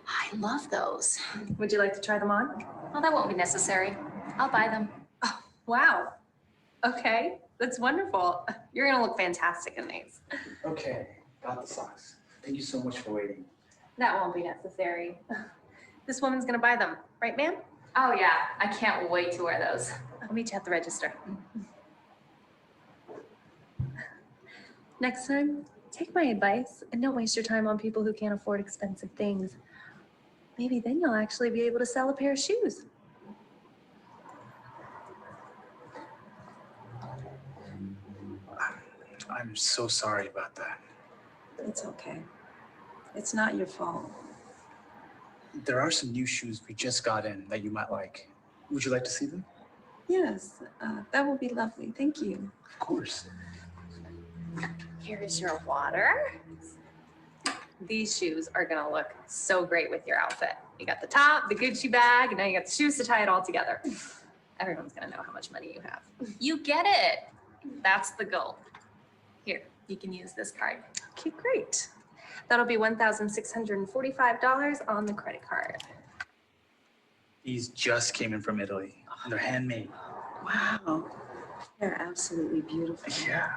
I love those. Would you like to try them on? Well, that won't be necessary. I'll buy them. Oh, wow. Okay, that's wonderful. You're gonna look fantastic in these. Okay, got the socks. Thank you so much for waiting. That won't be necessary. This woman's gonna buy them, right, ma'am? Oh yeah, I can't wait to wear those. I'll meet you at the register. Next time, take my advice and don't waste your time on people who can't afford expensive things. Maybe then you'll actually be able to sell a pair of shoes. I'm so sorry about that. It's okay. It's not your fault. There are some new shoes we just got in that you might like. Would you like to see them? Yes, that will be lovely. Thank you. Of course. Here's your water. These shoes are gonna look so great with your outfit. You got the top, the Gucci bag, and now you got the shoes to tie it all together. Everyone's gonna know how much money you have. You get it. That's the goal. Here, you can use this card. Okay, great. That'll be $1,645 on the credit card. These just came in from Italy. They're handmade. Wow. They're absolutely beautiful. Yeah,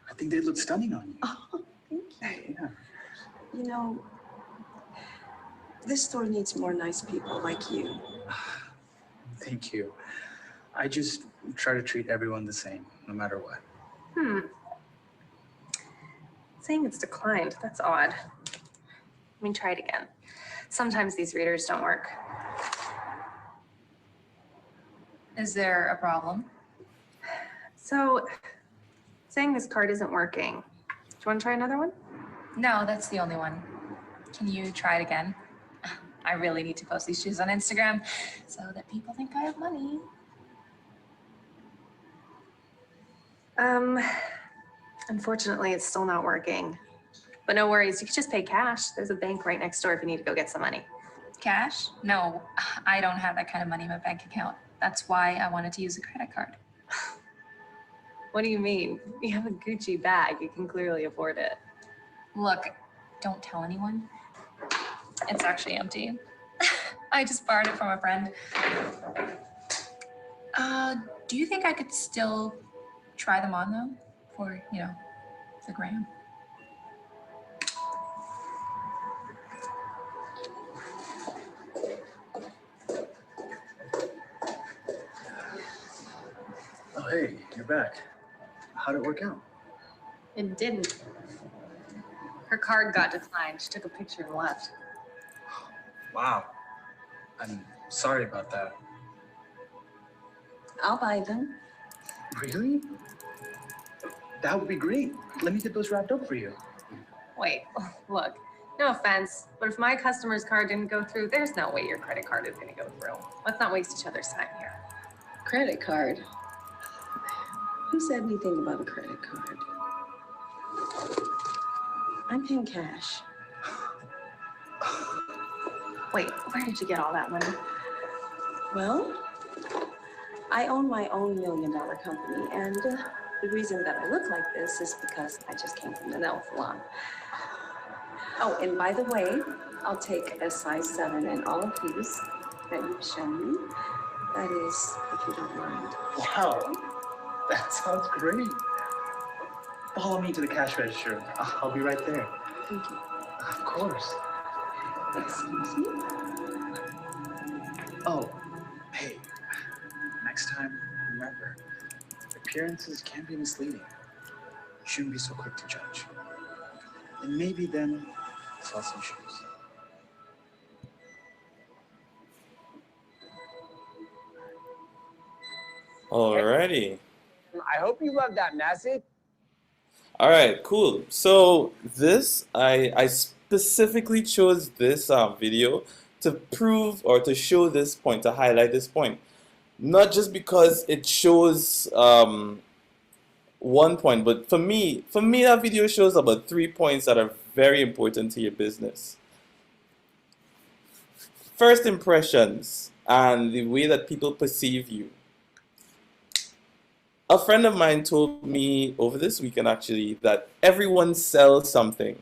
I think they look stunning on you. Oh, thank you. Yeah. You know, this store needs more nice people like you. Thank you. I just try to treat everyone the same, no matter what. Saying it's declined, that's odd. Let me try it again. Sometimes these readers don't work. Is there a problem? So, saying this card isn't working. Do you want to try another one? No, that's the only one. Can you try it again? I really need to post these shoes on Instagram so that people think I have money. Unfortunately, it's still not working. But no worries, you can just pay cash. There's a bank right next door if you need to go get some money. Cash? No, I don't have that kind of money in my bank account. That's why I wanted to use a credit card. What do you mean? You have a Gucci bag. You can clearly afford it. Look, don't tell anyone. It's actually empty. I just borrowed it from a friend. Do you think I could still try them on though? For, the gram? Oh, hey, you're back. How'd it work out? It didn't. Her card got declined. She took a picture and left. Wow. I'm sorry about that. I'll buy them. Really? That would be great. Let me get those wrapped up for you. Wait, look, no offense, but if my customer's card didn't go through, there's no way your credit card is gonna go through. Let's not waste each other's time here. Credit card? Who said anything about a credit card? I'm paying cash. Wait, where did you get all that money? Well, I own my own $1 million company, and the reason that I look like this is because I just came from the nail salon. Oh, and by the way, I'll take a size 7 in all of these that you've shown me. That is, if you don't mind. Wow, that sounds great. Follow me to the cash register. I'll be right there. Thank you. Of course. Excuse me? Oh, hey, next time, remember, appearances can be misleading. You shouldn't be so quick to judge. And maybe then sell some shoes. Alrighty. I hope you love that message. All right, cool. So this, I specifically chose this video to prove or to show this point, to highlight this point. Not just because it shows one point, but for me that video shows about 3 points that are very important to your business. First impressions and the way that people perceive you. A friend of mine told me over this weekend actually that everyone sells something.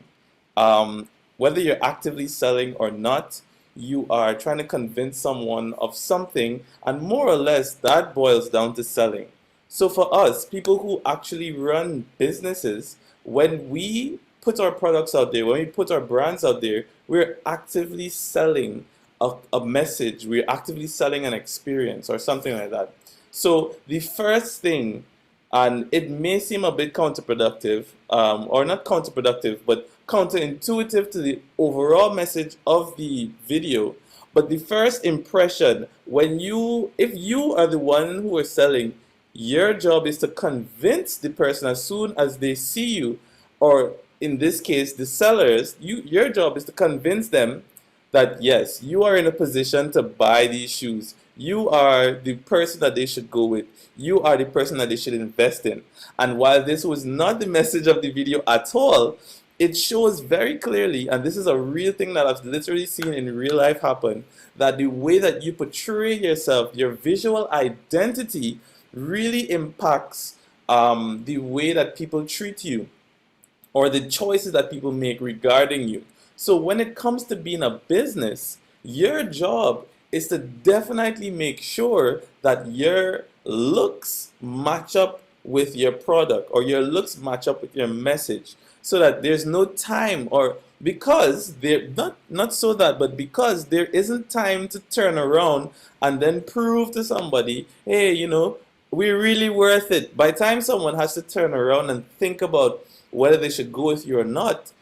Whether you're actively selling or not, you are trying to convince someone of something, and more or less that boils down to selling. So for us, people who actually run businesses, when we put our products out there, when we put our brands out there, we're actively selling a message, we're actively selling an experience or something like that. So the first thing, and it may seem a bit counterproductive, or not counterproductive, but counterintuitive to the overall message of the video, but the first impression, if you are the one who is selling, your job is to convince the person as soon as they see you, or in this case, the sellers, your job is to convince them that yes, you are in a position to buy these shoes. You are the person that they should go with. You are the person that they should invest in. And while this was not the message of the video at all, it shows very clearly, and this is a real thing that I've literally seen in real life happen, that the way that you portray yourself, your visual identity, really impacts the way that people treat you or the choices that people make regarding you. So when it comes to being a business, your job is to definitely make sure that your looks match up with your product, or your looks match up with your message, so that there's no time, or because there not so that, but because there isn't time to turn around and then prove to somebody, hey, we're really worth it. By the time someone has to turn around and think about whether they should go with you or not,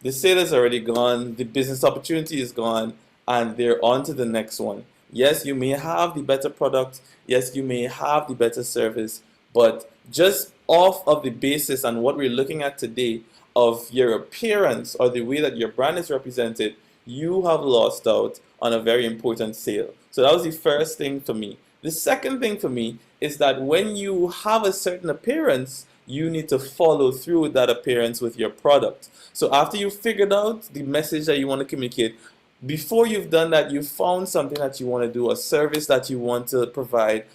the sale is already gone, the business opportunity is gone, and they're on to the next one. Yes, you may have the better product, yes, you may have the better service, but just off of the basis and what we're looking at today of your appearance or the way that your brand is represented, you have lost out on a very important sale. So that was the first thing for me. The second thing for me is that when you have a certain appearance, you need to follow through with that appearance with your product. So after you've figured out the message that you want to communicate, before you've done that, you've found something that you want to do, a service that you want to provide,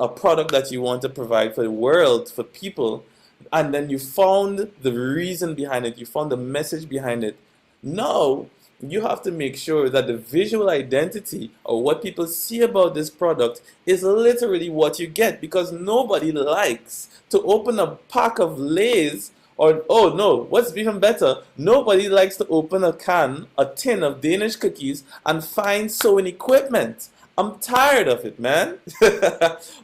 a product that you want to provide for the world, for people, and then you found the reason behind it, you found the message behind it. Now, you have to make sure that the visual identity or what people see about this product is literally what you get, because nobody likes to open a pack of Lay's, or, oh no, what's even better, nobody likes to open a tin of Danish cookies and find sewing equipment. I'm tired of it, man.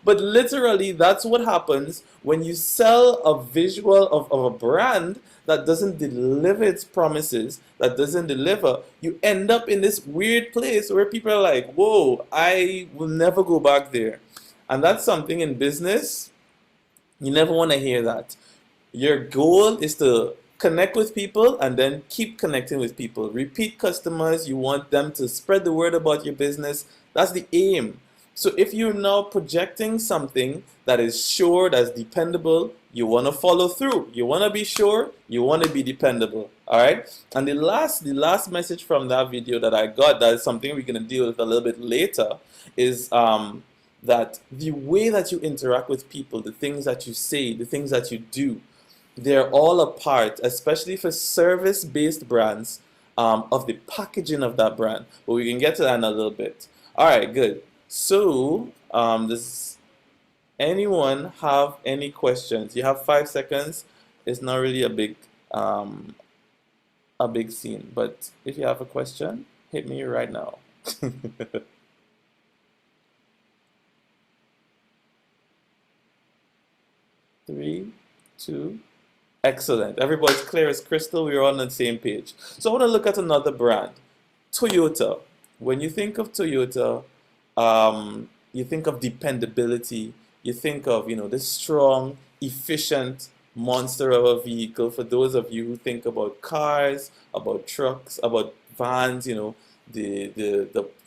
But literally, that's what happens when you sell a visual of a brand that doesn't deliver its promises, that doesn't deliver. You end up in this weird place where people are like, whoa, I will never go back there. And that's something in business, you never want to hear that. Your goal is to connect with people and then keep connecting with people. Repeat customers, you want them to spread the word about your business. That's the aim. So if you're now projecting something that is sure, that's dependable, you want to follow through. You want to be sure, you want to be dependable. All right? And the last message from that video that I got, that is something we're going to deal with a little bit later, is that the way that you interact with people, the things that you say, the things that you do, they're all a part, especially for service-based brands, of the packaging of that brand. But we can get to that in a little bit. All right, good. So, does anyone have any questions? You have 5 seconds. It's not really a big scene, but if you have a question, hit me right now. 3, 2. Excellent. Everybody's clear as crystal. We're on the same page. So I want to look at another brand, Toyota. When you think of Toyota, you think of dependability. You think of, this strong, efficient monster of a vehicle. For those of you who think about cars, about trucks, about vans, the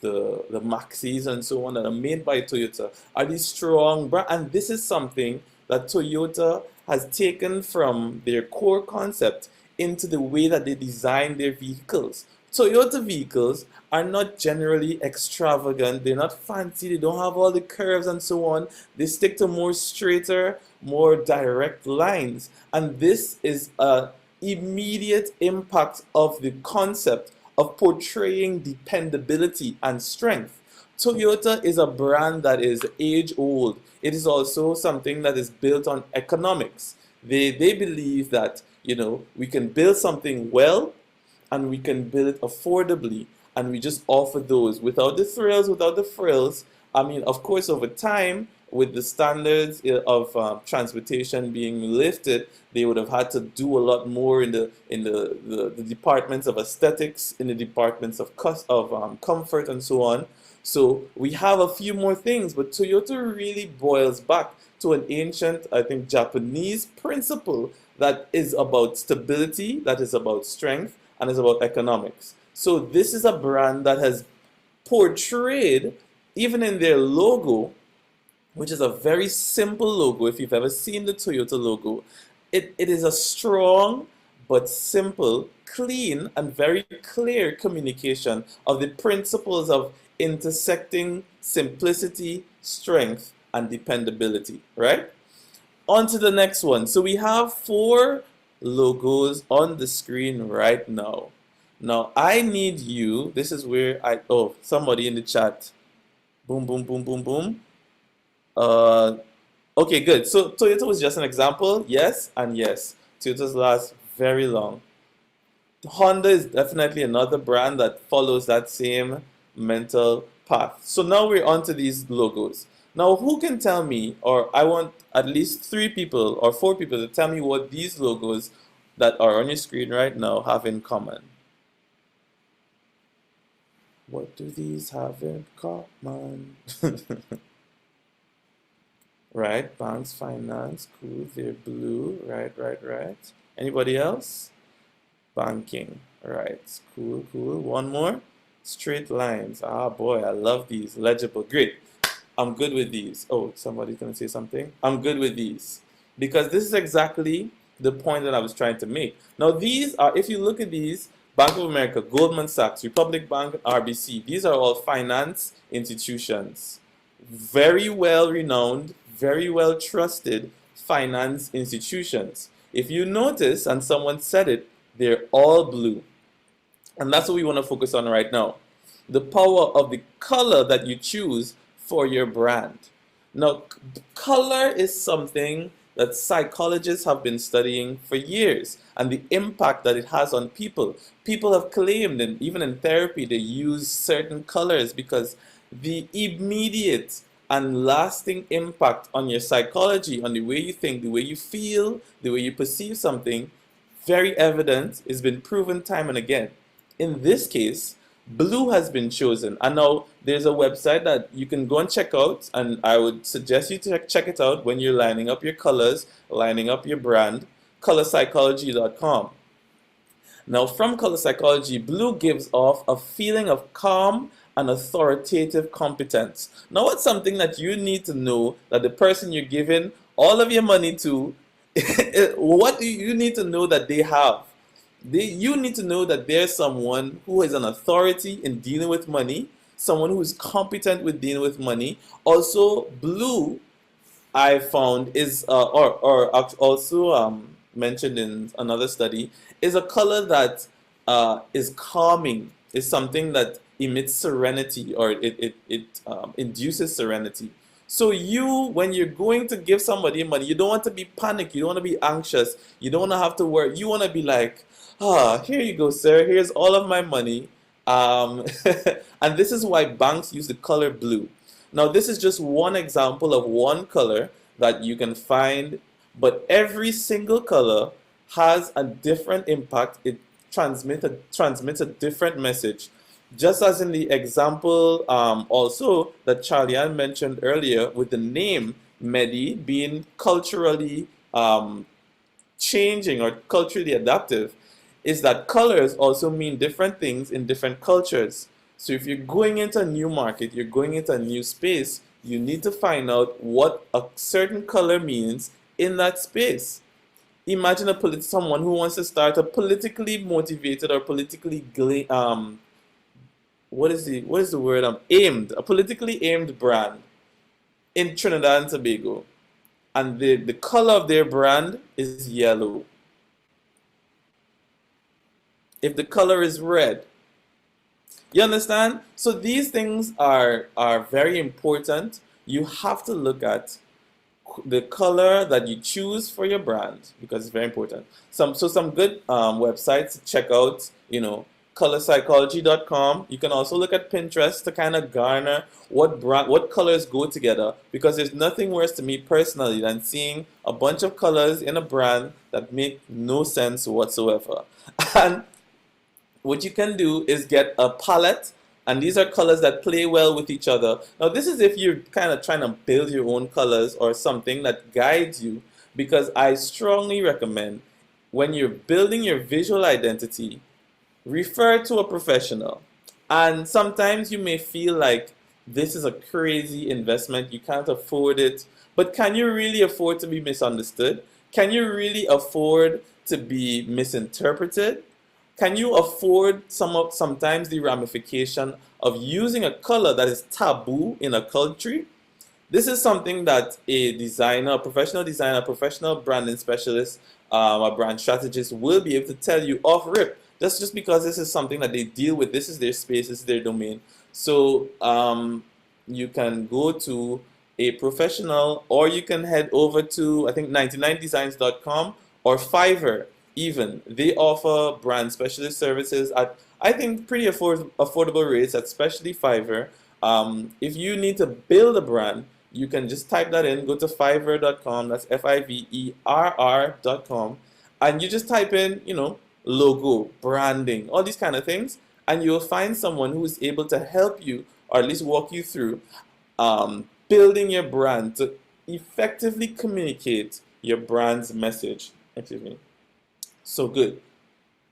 Maxis and so on that are made by Toyota are these strong brands. And this is something that Toyota has taken from their core concept into the way that they design their vehicles. Toyota vehicles are not generally extravagant, they're not fancy, they don't have all the curves and so on. They stick to more straighter, more direct lines. And this is an immediate impact of the concept of portraying dependability and strength. Toyota is a brand that is age old. It is also something that is built on economics. They believe that, we can build something well and we can build it affordably, and we just offer those without the thrills, without the frills. I mean, of course, over time, with the standards of transportation being lifted, they would have had to do a lot more in the departments of aesthetics, in the departments of comfort and so on. So we have a few more things, but Toyota really boils back to an ancient, I think, Japanese principle that is about stability, that is about strength, and is about economics. So this is a brand that has portrayed, even in their logo, which is a very simple logo. If you've ever seen the Toyota logo, it is a strong but simple, clean, and very clear communication of the principles of intersecting simplicity, strength, and dependability, right? On to the next one. So we have 4 logos on the screen right now. Now, I need you, this is where somebody in the chat. Boom, boom, boom, boom, boom. Okay, good. So Toyota was just an example. Yes and yes. Toyotas last very long. Honda is definitely another brand that follows that same mental path. So now we're on to these logos. Now, who can tell me, or I want at least 3 people or 4 people to tell me what these logos that are on your screen right now have in common? What do these have in common? Right, banks, finance, cool, they're blue, right. Anybody else? Banking, right, cool. One more, straight lines. Ah, boy, I love these. Legible, great. I'm good with these. Oh, somebody's gonna say something. I'm good with these because this is exactly the point that I was trying to make. Now, these are, if you look at these, Bank of America, Goldman Sachs, Republic Bank, RBC, these are all finance institutions. very well renowned, very well trusted finance institutions. If you notice, and someone said it, they're all blue. And that's what we want to focus on right now. The power of the color that you choose for your brand. Now, color is something that psychologists have been studying for years, and the impact that it has on people. People have claimed, and even in therapy, they use certain colors because the immediate and lasting impact on your psychology, on the way you think, the way you feel, the way you perceive something, very evident, it's been proven time and again. In this case, blue has been chosen. And now there's a website that you can go and check out, and I would suggest you to check it out when you're lining up your colors, lining up your brand, colorpsychology.com. Now, from color psychology, blue gives off a feeling of calm and authoritative competence. Now, what's something that you need to know that the person you're giving all of your money to, what do you need to know that they have? You need to know that there's someone who is an authority in dealing with money, someone who is competent with dealing with money. Also, blue, I found, is also mentioned in another study, is a color that is calming. Is something that emits serenity, or it induces serenity. So when you're going to give somebody money, you don't want to be panicked. You don't want to be anxious. You don't want to have to worry. You want to be like, here you go, sir. Here's all of my money. And this is why banks use the color blue. Now, this is just one example of one color that you can find, but every single color has a different impact. It transmits a different message. Just as in the example also that Charlie Ann mentioned earlier with the name Medi being culturally changing or culturally adaptive, is that colors also mean different things in different cultures. So if you're going into a new market, you're going into a new space, you need to find out what a certain color means in that space. Imagine someone who wants to start a politically motivated or politically what is the word? A politically aimed brand in Trinidad and Tobago, and the color of their brand is yellow. If the color is red, you understand? So these things are very important. You have to look at the color that you choose for your brand because it's very important. Some good websites to check out, colorpsychology.com. You can also look at Pinterest to kind of garner what colors go together, because there's nothing worse to me personally than seeing a bunch of colors in a brand that make no sense whatsoever. And what you can do is get a palette, and these are colors that play well with each other. Now, this is if you're kind of trying to build your own colors or something that guides you, because I strongly recommend when you're building your visual identity, refer to a professional. And sometimes you may feel like this is a crazy investment, you can't afford it, but can you really afford to be misunderstood? Can you really afford to be misinterpreted? Can you afford sometimes the ramification of using a color that is taboo in a culture? This is something that a designer, a professional designer, a professional branding specialist, a brand strategist will be able to tell you off rip. Just because this is something that they deal with, this is their space, this is their domain. So you can go to a professional, or you can head over to, I think, 99designs.com or Fiverr even. They offer brand specialist services at, I think, pretty affordable rates, especially Fiverr. If you need to build a brand, you can just type that in, go to fiverr.com, that's fiverr.com, and you just type in, logo, branding, all these kind of things, and you'll find someone who is able to help you, or at least walk you through building your brand to effectively communicate your brand's message. Excuse me. So good.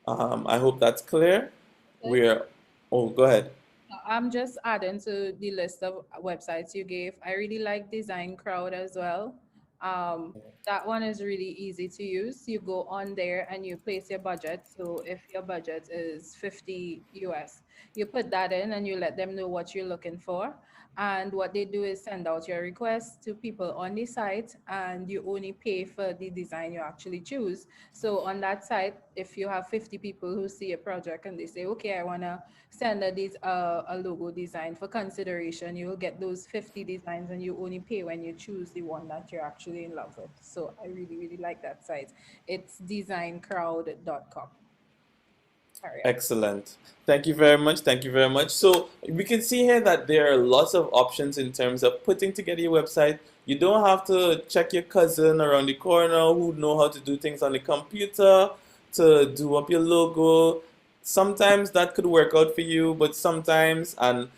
I hope that's clear. Go ahead. I'm just adding to the list of websites you gave. I really like Design Crowd as well. That one is really easy to use. You go on there and you place your budget. So if your budget is 50 US, You put that in and you let them know what you're looking for. And what they do is send out your request to people on the site, and you only pay for the design you actually choose. So on that site, if you have 50 people who see a project and they say, okay, I want to send a logo design for consideration, you will get those 50 designs and you only pay when you choose the one that you're actually in love with. So I really, really like that site. It's designcrowd.com. Excellent. Thank you very much. Thank you very much. So we can see here that there are lots of options in terms of putting together your website. You don't have to check your cousin around the corner who know how to do things on the computer to do up your logo. Sometimes that could work out for you, but sometimes, and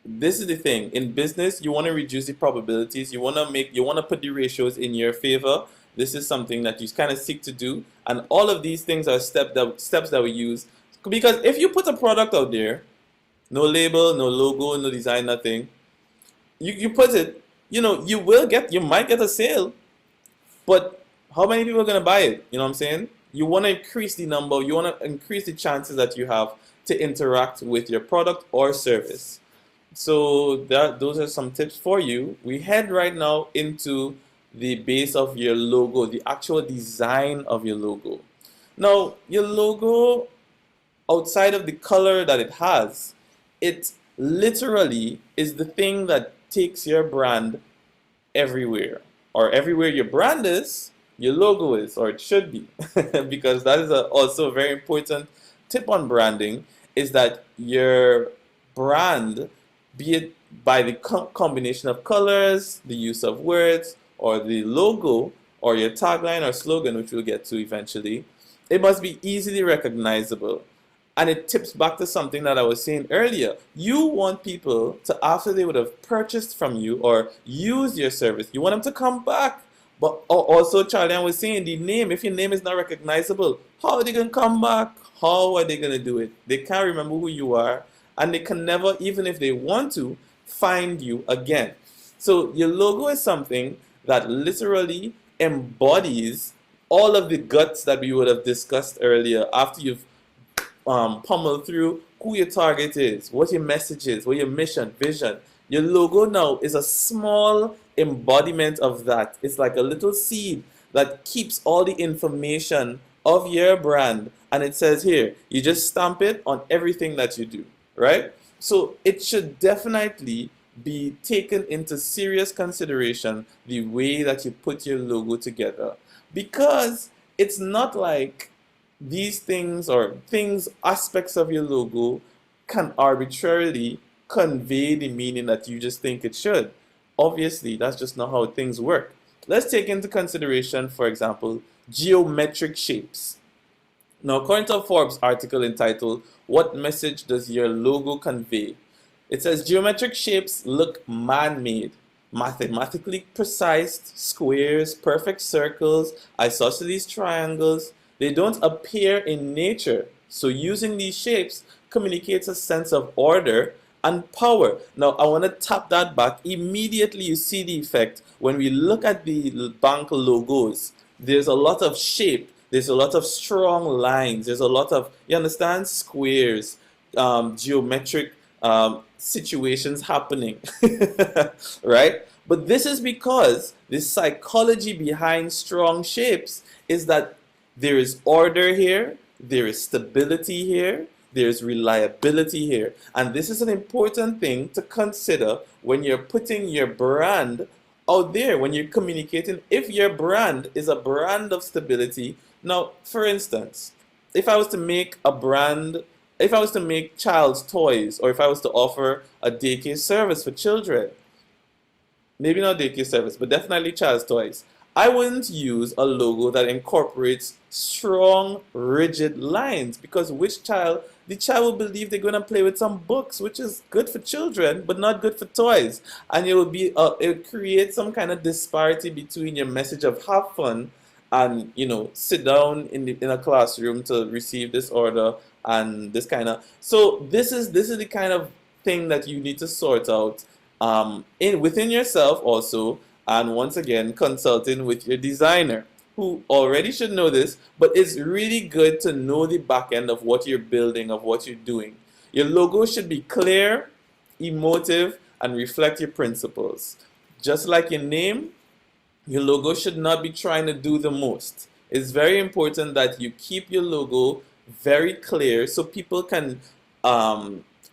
this is the thing, in business, you want to reduce the probabilities. You want to put the ratios in your favor. This is something that you kind of seek to do, and all of these things are steps that we use. Because if you put a product out there, no label, no logo, no design, nothing, you put it, you might get a sale, but how many people are going to buy it? You know what I'm saying? You want to increase the number, you want to increase the chances that you have to interact with your product or service. So those are some tips for you. We head right now into the base of your logo, the actual design of your logo. Now, your logo, outside of the color that it has, it literally is the thing that takes your brand everywhere. Or everywhere your brand is, your logo is, or it should be. Because that is also a very important tip on branding, is that your brand, be it by the combination of colors, the use of words, or the logo, or your tagline or slogan, which we'll get to eventually, it must be easily recognizable. And it tips back to something that I was saying earlier. You want people to, after they would have purchased from you or used your service, you want them to come back. But also, Charlie, I was saying the name, if your name is not recognizable, how are they going to come back? How are they going to do it? They can't remember who you are, and they can never, even if they want to, find you again. So your logo is something that literally embodies all of the guts that we would have discussed earlier after you've pummel through who your target is, what your message is, what your mission, vision. Your logo now is a small embodiment of that. It's like a little seed that keeps all the information of your brand. And it says here, you just stamp it on everything that you do, right? So it should definitely be taken into serious consideration the way that you put your logo together. Because it's not like these things or aspects of your logo can arbitrarily convey the meaning that you just think it should. Obviously, that's just not how things work. Let's take into consideration, for example, geometric shapes. Now, according to a Forbes article entitled, "What Message Does Your Logo Convey?" It says geometric shapes look man-made, mathematically precise squares, perfect circles, isosceles triangles. They don't appear in nature, so using these shapes communicates a sense of order and power. Now, I want to tap that back. Immediately, you see the effect. When we look at the bank logos, there's a lot of shape. There's a lot of strong lines. There's a lot of, you understand, squares, geometric situations happening, right? But this is because the psychology behind strong shapes is that there is order here, there is stability here, there's reliability here. And this is an important thing to consider when you're putting your brand out there, when you're communicating. If your brand is a brand of stability, now, for instance, if I was to make child's toys, or if I was to offer a daycare service for children, maybe not daycare service, but definitely child's toys, I wouldn't use a logo that incorporates strong, rigid lines, because the child will believe they're going to play with some books, which is good for children, but not good for toys. And it will create some kind of disparity between your message of have fun and, sit down in a classroom to receive this order and this kind of. So this is the kind of thing that you need to sort out within yourself also. And once again, consulting with your designer, who already should know this, but it's really good to know the back end of what you're building, of what you're doing. Your logo should be clear, emotive, and reflect your principles. Just like your name, your logo should not be trying to do the most. It's very important that you keep your logo very clear so people can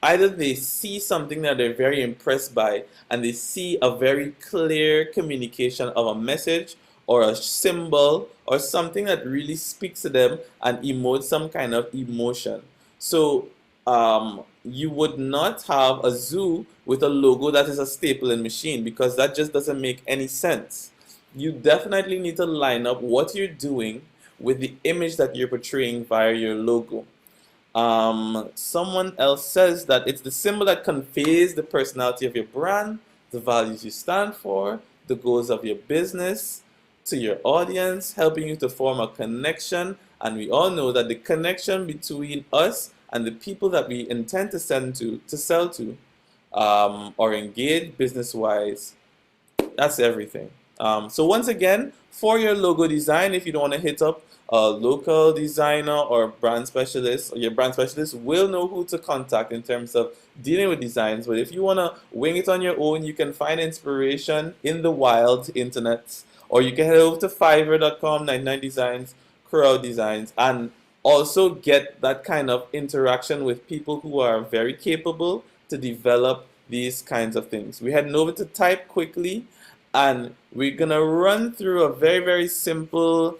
either they see something that they're very impressed by and they see a very clear communication of a message or a symbol or something that really speaks to them and emotes some kind of emotion. So you would not have a zoo with a logo that is a stapling machine, because that just doesn't make any sense. You definitely need to line up what you're doing with the image that you're portraying via your logo. Someone else says that it's the symbol that conveys the personality of your brand, the values you stand for, the goals of your business to your audience, helping you to form a connection. And we all know that the connection between us and the people that we intend to sell to, or engage business-wise, that's everything. So once again, for your logo design, if you don't want to hit up a local designer or brand specialist, or your brand specialist will know who to contact in terms of dealing with designs. But if you want to wing it on your own, you can find inspiration in the wild internet, or you can head over to fiverr.com, 99 Designs, Crowd Designs, and also get that kind of interaction with people who are very capable to develop these kinds of things. We're heading over to Type Quickly, and we're gonna run through a very, very simple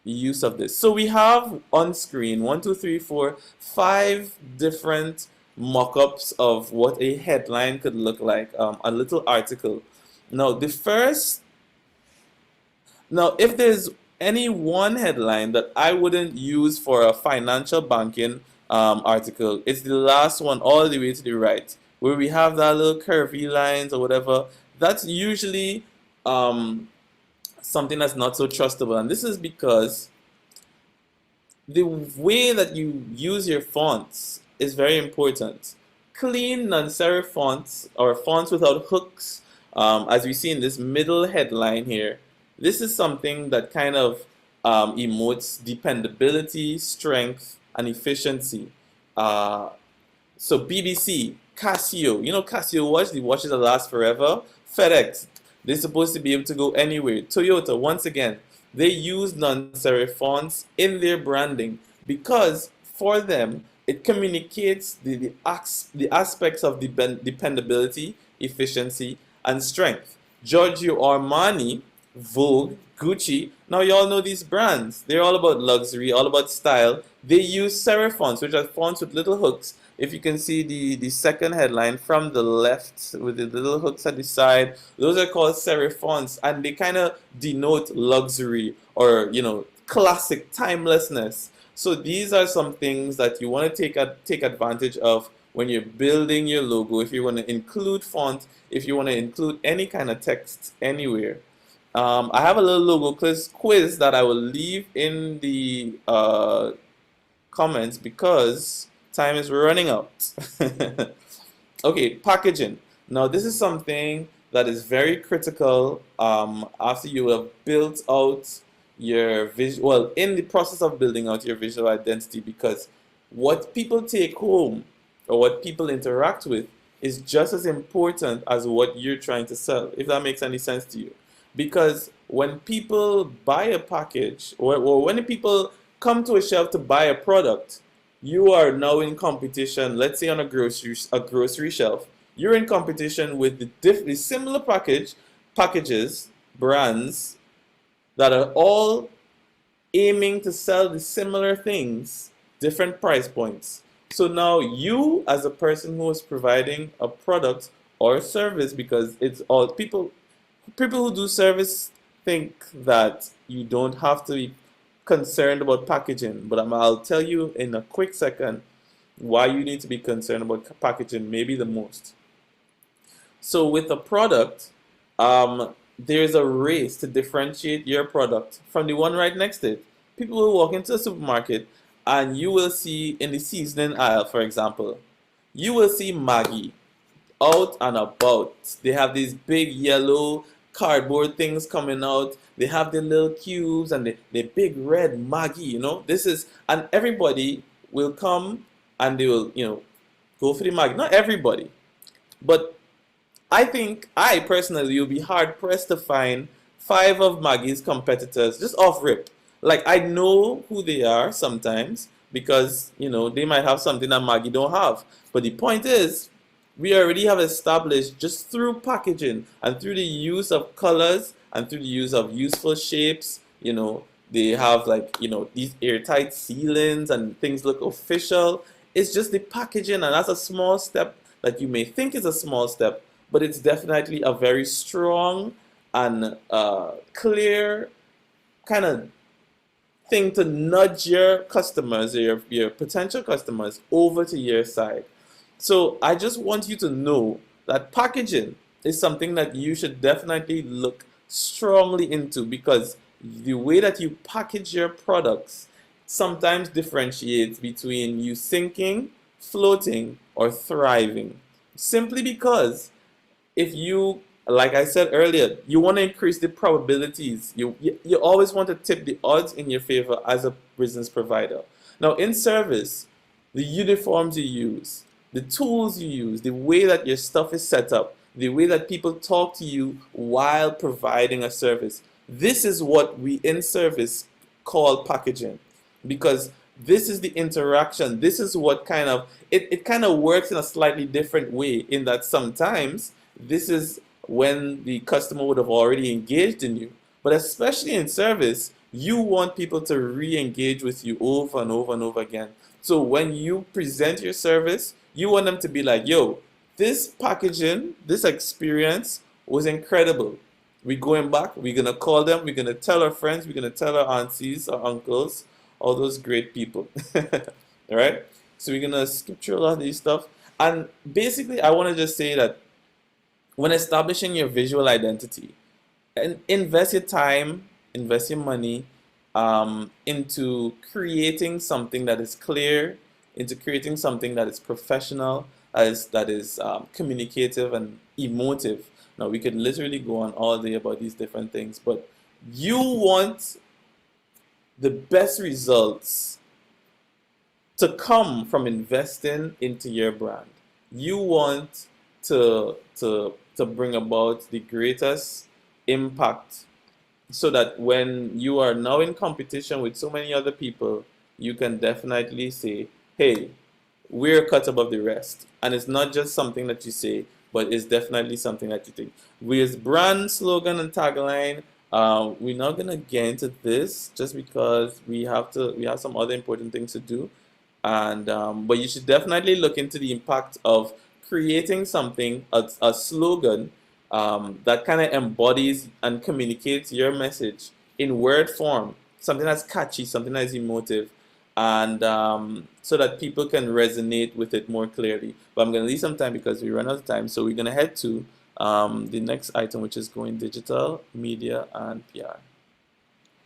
use of this. So we have on screen 1, 2, 3, 4, 5 different mock-ups of what a headline could look like, a little article. Now if there's any one headline that I wouldn't use for a financial banking article, it's the last one all the way to the right, where we have that little curvy lines or whatever. That's usually something that's not so trustable. And this is because the way that you use your fonts is very important. Clean, non-serif fonts, or fonts without hooks, as we see in this middle headline here. This is something that kind of emotes dependability, strength, and efficiency. So BBC, Casio, you know Casio watch, the watches that last forever. FedEx, they're supposed to be able to go anywhere. Toyota, once again, they use non-serif fonts in their branding because for them, it communicates the aspects of dependability, efficiency, and strength. Giorgio Armani, Vogue, Gucci, now you all know these brands. They're all about luxury, all about style. They use serif fonts, which are fonts with little hooks. If you can see the second headline from the left with the little hooks at the side, those are called serif fonts, and they kind of denote luxury or, you know, classic timelessness. So these are some things that you want to take advantage of when you're building your logo. If you want to include font, if you want to include any kind of text anywhere. I have a little logo quiz that I will leave in the comments because time is running out. Okay, packaging. Now this is something that is very critical after you have built out your visual, well, in the process of building out your visual identity, because what people take home or what people interact with is just as important as what you're trying to sell, if that makes any sense to you. Because when people buy a package, or when people come to a shelf to buy a product, you are now in competition. Let's say on a grocery shelf, you're in competition with the similar packages, brands that are all aiming to sell the similar things, different price points. So now you, as a person who is providing a product or a service, because it's all people who do service think that you don't have to be concerned about packaging, but I'll tell you in a quick second why you need to be concerned about packaging, maybe the most. So with a product, there's a race to differentiate your product from the one right next to it. People will walk into a supermarket and you will see in the seasoning aisle, for example, you will see Maggi out and about. They have these big yellow cardboard things coming out. They have their little cubes and the big red Maggi, you know. And everybody will come and they will, go for the Maggi. Not everybody, but I think I personally will be hard pressed to find 5 of Maggie's competitors just off rip. Like I know who they are sometimes because they might have something that Maggie don't have. But the point is, we already have established just through packaging and through the use of colors and through the use of useful shapes. They have like these airtight ceilings and things look official. It's just the packaging, and that's a small step that you may think is a small step, but it's definitely a very strong and clear kind of thing to nudge your customers or your potential customers over to your side. So I just want you to know that packaging is something that you should definitely look strongly into, because the way that you package your products sometimes differentiates between you sinking, floating, or thriving. Simply because if you, like I said earlier, you want to increase the probabilities. You always want to tip the odds in your favor as a business provider. Now, in service, the uniforms you use, the tools you use, the way that your stuff is set up, the way that people talk to you while providing a service. This is what we in service call packaging, because this is the interaction. This is what it kind of works in a slightly different way, in that sometimes this is when the customer would have already engaged in you. But especially in service, you want people to re-engage with you over and over and over again. So when you present your service, you want them to be like, yo, this packaging, this experience was incredible. We're going back, we're going to call them, we're going to tell our friends, we're going to tell our aunties, our uncles, all those great people. All right? So we're going to skip through a lot of these stuff. And basically, I want to just say that when establishing your visual identity, and invest your time, invest your money into creating something that is clear, into creating something that is professional, that is communicative and emotive. Now, we could literally go on all day about these different things, but you want the best results to come from investing into your brand. You want to bring about the greatest impact, so that when you are now in competition with so many other people, you can definitely say, hey, we're cut above the rest. And it's not just something that you say, but it's definitely something that you think. With brand slogan and tagline, we're not gonna get into this just because we have some other important things to do. And but you should definitely look into the impact of creating something, a slogan that kind of embodies and communicates your message in word form, something that's catchy, something that's emotive, and so that people can resonate with it more clearly. But I'm going to leave some time because we run out of time, so we're going to head to the next item, which is going digital, media, and PR.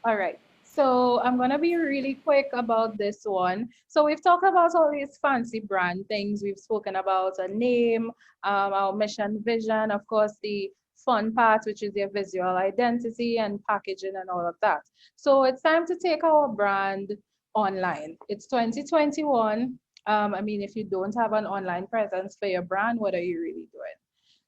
All right. So I'm gonna be really quick about this one. So we've talked about all these fancy brand things. We've spoken about a name, our mission, vision, of course, the fun part, which is your visual identity and packaging and all of that. So it's time to take our brand online. It's 2021. I mean, if you don't have an online presence for your brand, what are you really doing?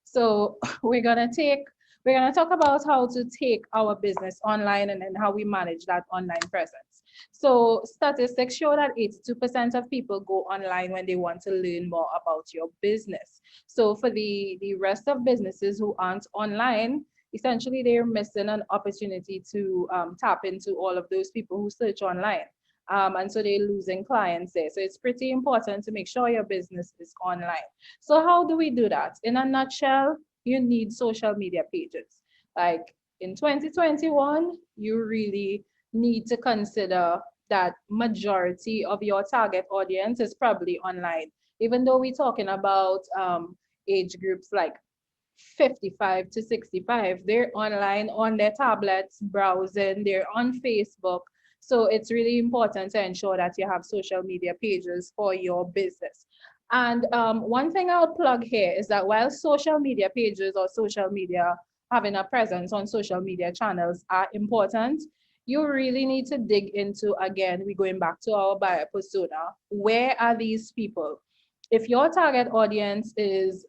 So we're gonna talk about how to take our business online and then how we manage that online presence. So statistics show that 82% of people go online when they want to learn more about your business. So for the rest of businesses who aren't online, essentially they're missing an opportunity to tap into all of those people who search online. And so they're losing clients there. So it's pretty important to make sure your business is online. So how do we do that? In a nutshell, you need social media pages. Like in 2021, you really need to consider that majority of your target audience is probably online. Even though we're talking about age groups like 55 to 65, they're online on their tablets, browsing, they're on Facebook. So it's really important to ensure that you have social media pages for your business. And one thing I'll plug here is that while social media pages or social media, having a presence on social media channels are important, you really need to dig into, again, we're going back to our buyer persona. Where are these people? If your target audience is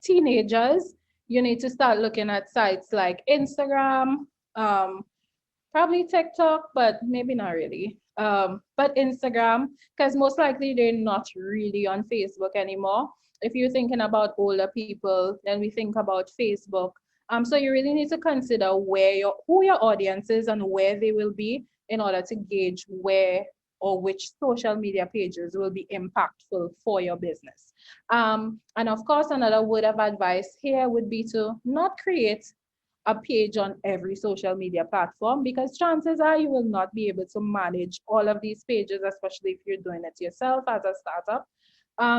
teenagers, you need to start looking at sites like Instagram, probably TikTok, but maybe not really. But Instagram, because most likely they're not really on Facebook anymore. If you're thinking about older people, then we think about Facebook. So you really need to consider who your audience is and where they will be in order to gauge where or which social media pages will be impactful for your business. And of course, another word of advice here would be to not create a page on every social media platform, because chances are you will not be able to manage all of these pages, especially if you're doing it yourself as a startup.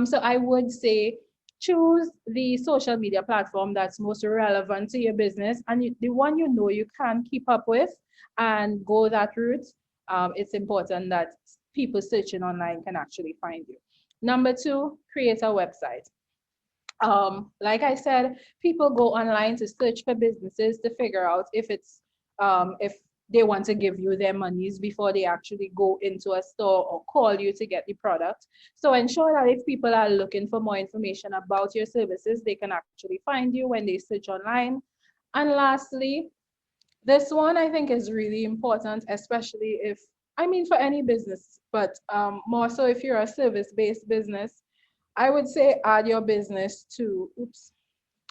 So I would say choose the social media platform that's most relevant to your business and the one you know you can keep up with, and go that route. It's important that people searching online can actually find you. Number two, create a website. Like I said, people go online to search for businesses to figure out if they want to give you their monies before they actually go into a store or call you to get the product. So ensure that if people are looking for more information about your services, they can actually find you when they search online. And lastly, this one I think is really important, especially if, I mean, for any business, but more so if you're a service-based business. I would say add your business to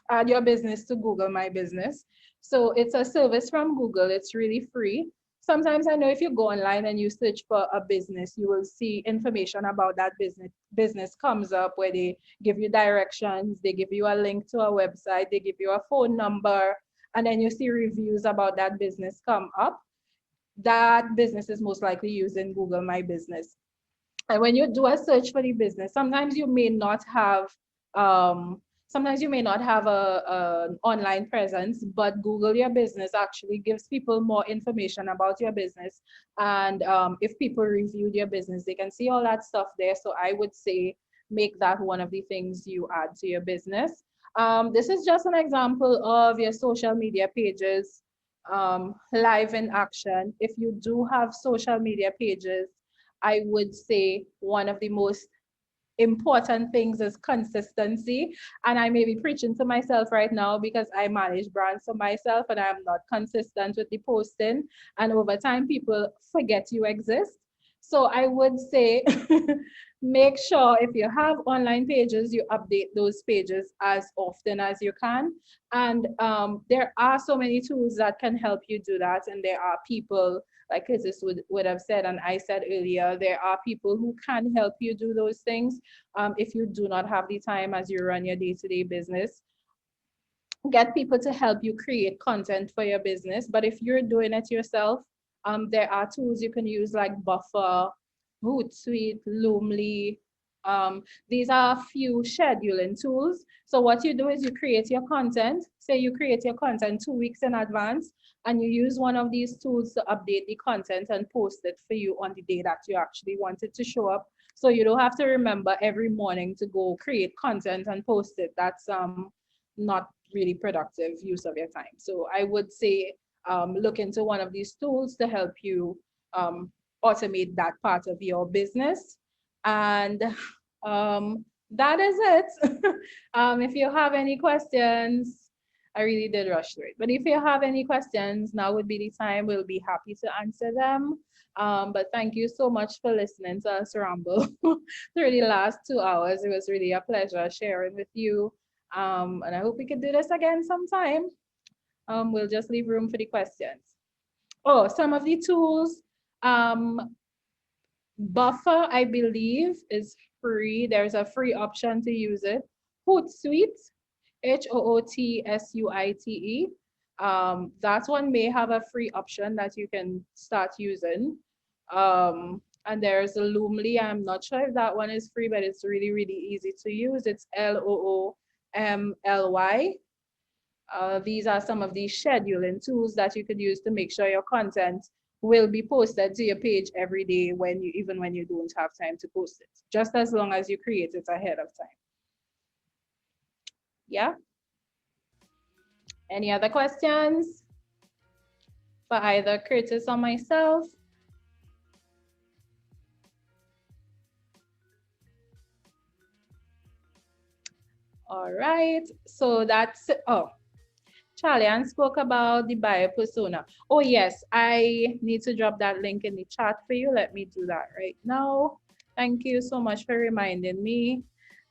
Google My Business. So it's a service from Google. It's really free. Sometimes I know if you go online and you search for a business, you will see information about that business comes up where they give you directions, they give you a link to a website, they give you a phone number, and then you see reviews about that business come up. That business is most likely using Google My Business. And when you do a search for the business, sometimes you may not have an online presence, but Google Your Business actually gives people more information about your business. And if people reviewed your business, they can see all that stuff there. So I would say make that one of the things you add to your business. This is just an example of your social media pages live in action. If you do have social media pages, I would say one of the most important things is consistency. And I may be preaching to myself right now because I manage brands for myself and I'm not consistent with the posting. And over time, people forget you exist. So I would say make sure if you have online pages, you update those pages as often as you can. And there are so many tools that can help you do that. And there are people, like Curtis would have said, and I said earlier, there are people who can help you do those things if you do not have the time as you run your day-to-day business. Get people to help you create content for your business. But if you're doing it yourself, there are tools you can use like Buffer, Hootsuite, Loomly. These are a few scheduling tools. So what you do is you create your content. Say you create your content 2 weeks in advance, and you use one of these tools to update the content and post it for you on the day that you actually want it to show up. So you don't have to remember every morning to go create content and post it. That's not really productive use of your time. So I would say look into one of these tools to help you automate that part of your business. And that is it. If you have any questions, I really did rush through it. But if you have any questions, now would be the time. We'll be happy to answer them. But thank you so much for listening to us ramble through the last 2 hours. It was really a pleasure sharing with you. And I hope we can do this again sometime. We'll just leave room for the questions. Oh, some of the tools. Buffer, I believe, is free. There's a free option to use it. Hootsuite, Hootsuite. That one may have a free option that you can start using. And there's a Loomly. I'm not sure if that one is free, but it's really, really easy to use. It's Loomly. These are some of the scheduling tools that you could use to make sure your content will be posted to your page every day even when you don't have time to post it, just as long as you create it ahead of time. Yeah. Any other questions? for either Curtis or myself. All right, so that's, oh, Charlie Ann spoke about the buyer persona. Oh yes, I need to drop that link in the chat for you. Let me do that right now. Thank you so much for reminding me.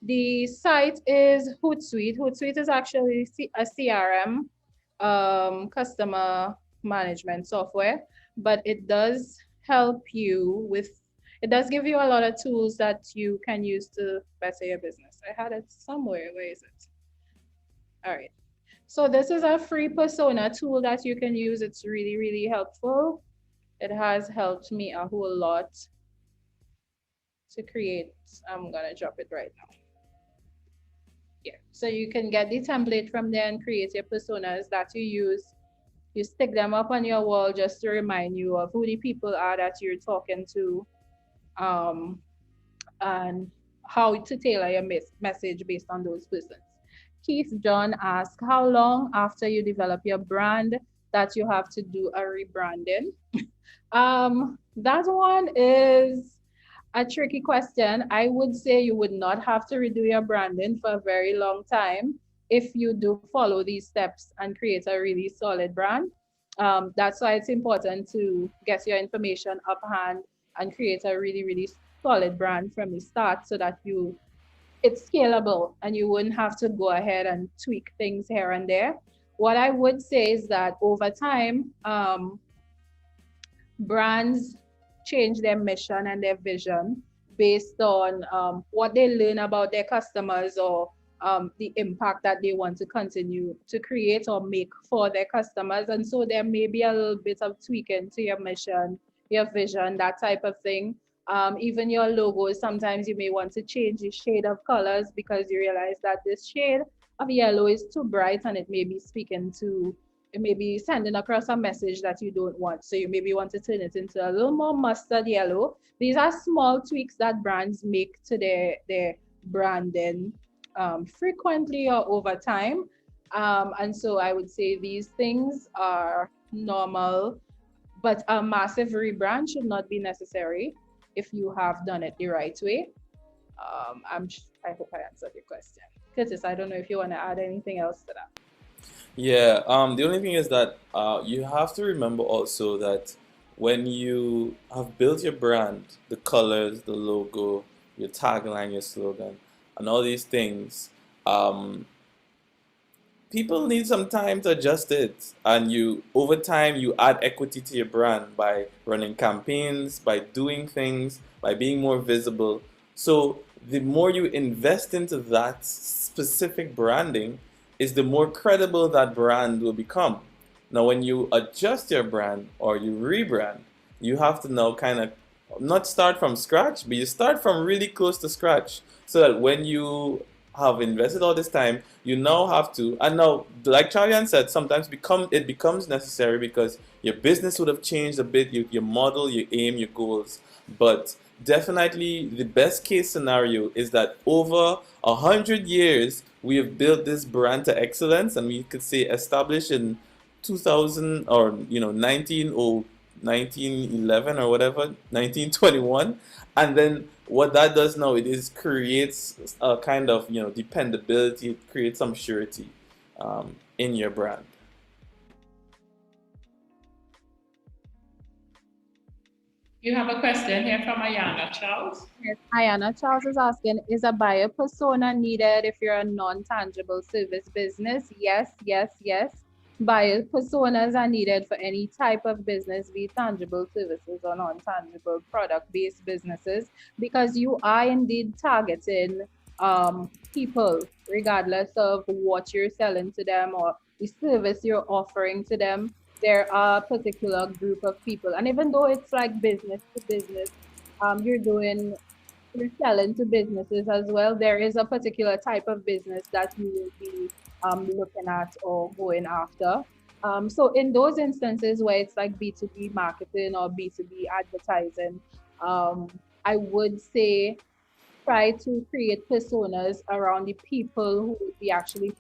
The site is Hootsuite. Hootsuite is actually a CRM, customer management software, but it does help you with, it does give you a lot of tools that you can use to better your business. I had it somewhere. Where is it? All right. So this is a free persona tool that you can use. It's really, really helpful. It has helped me a whole lot to create. I'm gonna drop it right now. Yeah, so you can get the template from there and create your personas that you use. You stick them up on your wall just to remind you of who the people are that you're talking to, and how to tailor your message based on those persons. Keith John asked, how long after you develop your brand that you have to do a rebranding? That one is a tricky question. I would say you would not have to redo your branding for a very long time if you do follow these steps and create a really solid brand. That's why it's important to get your information up hand and create a really, really solid brand from the start so that it's scalable and you wouldn't have to go ahead and tweak things here and there. What I would say is that over time, brands change their mission and their vision based on what they learn about their customers, or the impact that they want to continue to create or make for their customers. And so there may be a little bit of tweaking to your mission, your vision, that type of thing. Even your logos, sometimes you may want to change the shade of colors because you realize that this shade of yellow is too bright and it may be speaking to, it may be sending across a message that you don't want. So you maybe want to turn it into a little more mustard yellow. These are small tweaks that brands make to their branding frequently or over time. And so I would say these things are normal, but a massive rebrand should not be necessary if you have done it the right way. I hope I answered your question. Curtis, I don't know if you want to add anything else to that. Yeah, the only thing is that you have to remember also that when you have built your brand, the colors, the logo, your tagline, your slogan, and all these things, people need some time to adjust it. And over time, you add equity to your brand by running campaigns, by doing things, by being more visible. So the more you invest into that specific branding, is the more credible that brand will become. Now, when you adjust your brand or you rebrand, you have to now kind of not start from scratch, but you start from really close to scratch, so that when you have invested all this time, you now have to, and now, like Charlie said, sometimes it becomes necessary because your business would have changed a bit, your model, your aim, your goals. But definitely the best case scenario is that over 100 years, we have built this brand to excellence, and we could say established in 2000 or 1911 or whatever, 1921. And then what that does now, it is creates a kind of dependability. It creates some surety in your brand. You have a question here from Ayana Charles. Yes, Ayana Charles is asking, is a buyer persona needed if you're a non-tangible service business? Yes, yes, yes. Buyer personas are needed for any type of business, be it tangible services or non-tangible product-based businesses, because you are indeed targeting people, regardless of what you're selling to them or the service you're offering to them. There are a particular group of people, and even though it's like business to business, you're selling to businesses as well. There is a particular type of business that you will be looking at or going after. So in those instances where it's like B2B marketing or B2B advertising, I would say try to create personas around the people who would be actually,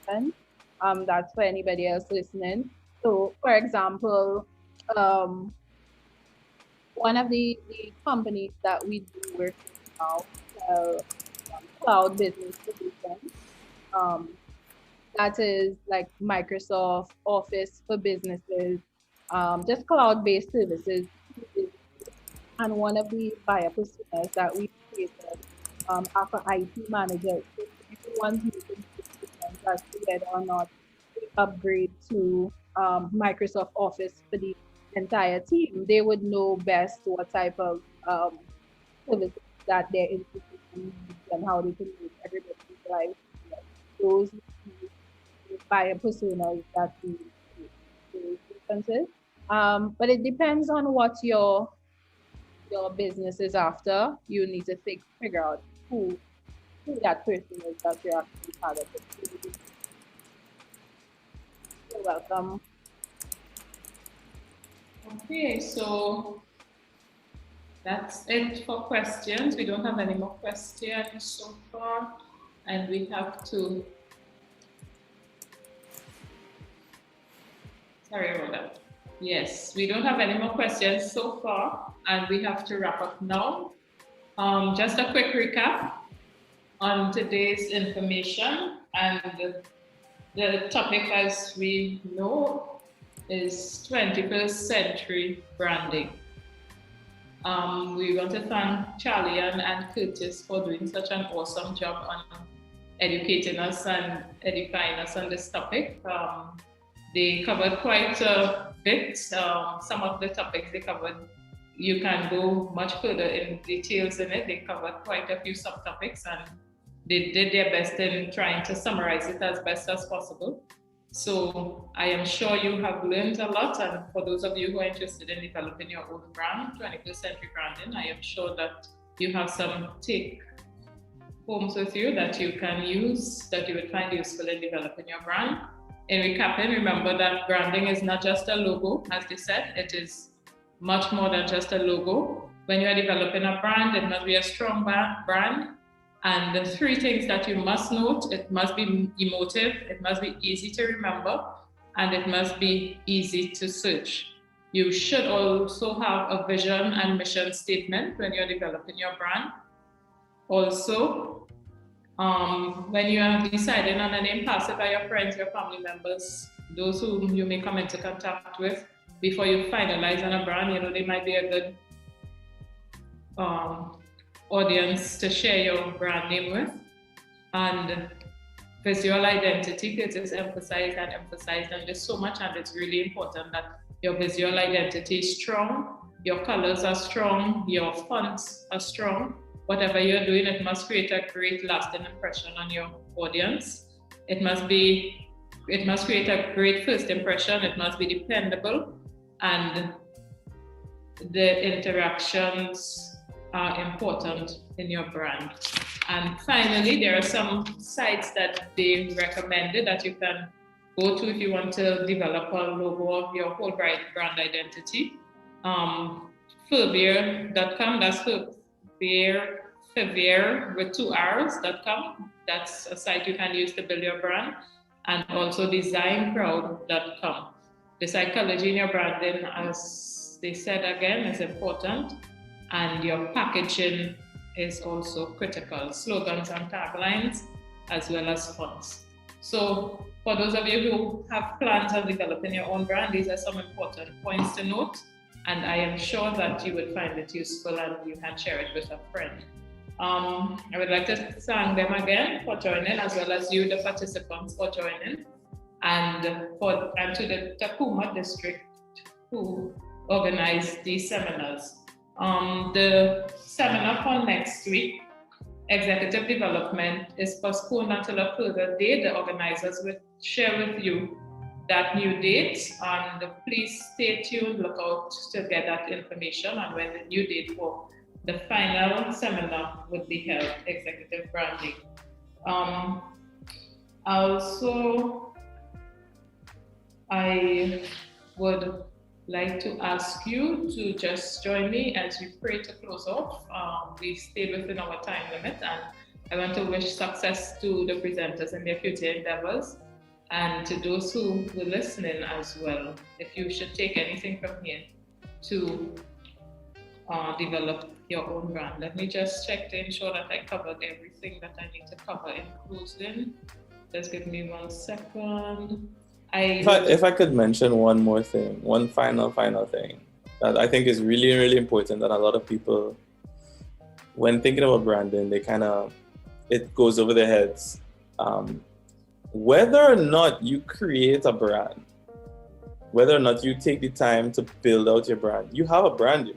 that's for anybody else listening. So, for example, one of the companies that we do work with now, cloud business solutions, that is like Microsoft Office for businesses, just cloud-based services. And one of the buyer personas that we created are for IT managers. So everyone's making decisions as to whether or not they upgrade to Microsoft Office for the entire team. They would know best what type of services that their institution needs and how they can make everybody's life. Those buyer personas that we differences. But it depends on what your business is after. You need to figure out who that person is that you're actually targeting. You're welcome. Okay, so that's it for questions. We don't have any more questions so far, and we have to. Sorry about that. Yes, we don't have any more questions so far, and we have to wrap up now. Just a quick recap on today's information, and the topic, as we know, is 21st century branding. We want to thank Charlie and Curtis for doing such an awesome job on educating us and edifying us on this topic. They covered quite a bit. Some of the topics they covered, you can go much further in details in it. They covered quite a few subtopics, and they did their best in trying to summarize it as best as possible. So I am sure you have learned a lot, and for those of you who are interested in developing your own brand, 21st century branding, I am sure that you have some take homes with you that you can use, that you would find useful in developing your brand. In recapping, remember that branding is not just a logo, as they said, it is much more than just a logo. When you are developing a brand, it must be a strong brand. And the three things that you must note: it must be emotive, it must be easy to remember, and it must be easy to search. You should also have a vision and mission statement when you're developing your brand. Also, when you are deciding on a name, pass it by your friends, your family members, those whom you may come into contact with before you finalize on a brand. You know, they might be a good audience to share your brand name with. And visual identity, it is emphasized on this so much, and it's really important that your visual identity is strong, your colors are strong, your fonts are strong. Whatever you're doing, it must create a great lasting impression on your audience. It must create a great first impression, it must be dependable, and the interactions are important in your brand. And finally, there are some sites that they recommended that you can go to if you want to develop a logo of your whole brand identity. Furvier.com, that's Furvier with 2 R's.com. That's a site you can use to build your brand. And also designproud.com. The psychology in your branding, as they said again, is important. And your packaging is also critical. Slogans and taglines, as well as fonts. So for those of you who have plans on developing your own brand, these are some important points to note. And I am sure that you would find it useful and you can share it with a friend. I would like to thank them again for joining, as well as you, the participants, for joining. And to the Tacuma district who organized these seminars. The seminar for next week, Executive Development, is postponed until a further date. The organizers will share with you that new date, and please stay tuned, look out to get that information on when the new date for the final seminar would be held, Executive Branding. Also, I would like to ask you to just join me as we pray to close off. We stayed within our time limit, and I want to wish success to the presenters in their future endeavors. And to those who were listening as well, if you should take anything from here to develop your own brand. Let me just check to ensure that I covered everything that I need to cover in closing. Just give me 1 second. If I could mention one more thing, one final thing that I think is really, really important, that a lot of people, when thinking about branding, it goes over their heads. Whether or not you create a brand, whether or not you take the time to build out your brand, you have a brand.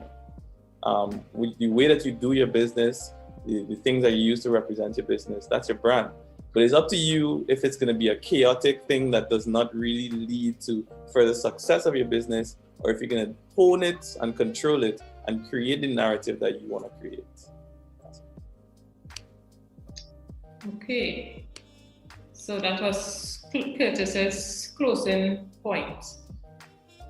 With the way that you do your business, the things that you use to represent your business, that's your brand. But it's up to you if it's going to be a chaotic thing that does not really lead to further success of your business, or if you're going to hone it and control it and create the narrative that you want to create. Okay. So that was Curtis's closing point.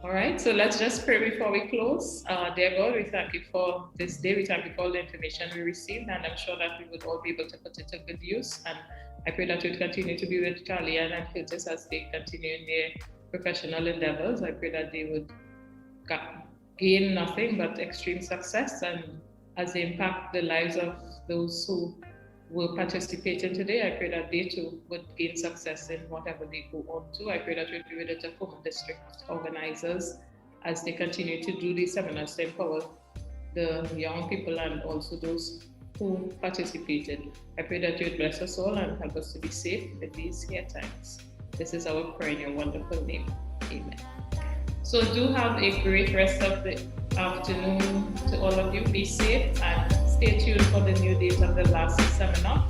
All right, so let's just pray before we close. Dear God, we thank you for this day. We thank you for all the information we received, and I'm sure that we would all be able to put it to good use. And I pray that you would continue to be with Charlie and Curtis as they continue in their professional endeavors. I pray that they would gain nothing but extreme success, and as they impact the lives of those who will participate in today, I pray that they too would gain success in whatever they go on to. I pray that you'll be with the Tacuma district organizers as they continue to do these seminars to empower the young people and also those who participated. I pray that you'd bless us all and help us to be safe in these here times. This is our prayer in your wonderful name. Amen. So do have a great rest of the afternoon to all of you. Be safe and stay tuned for the new date of the last seminar.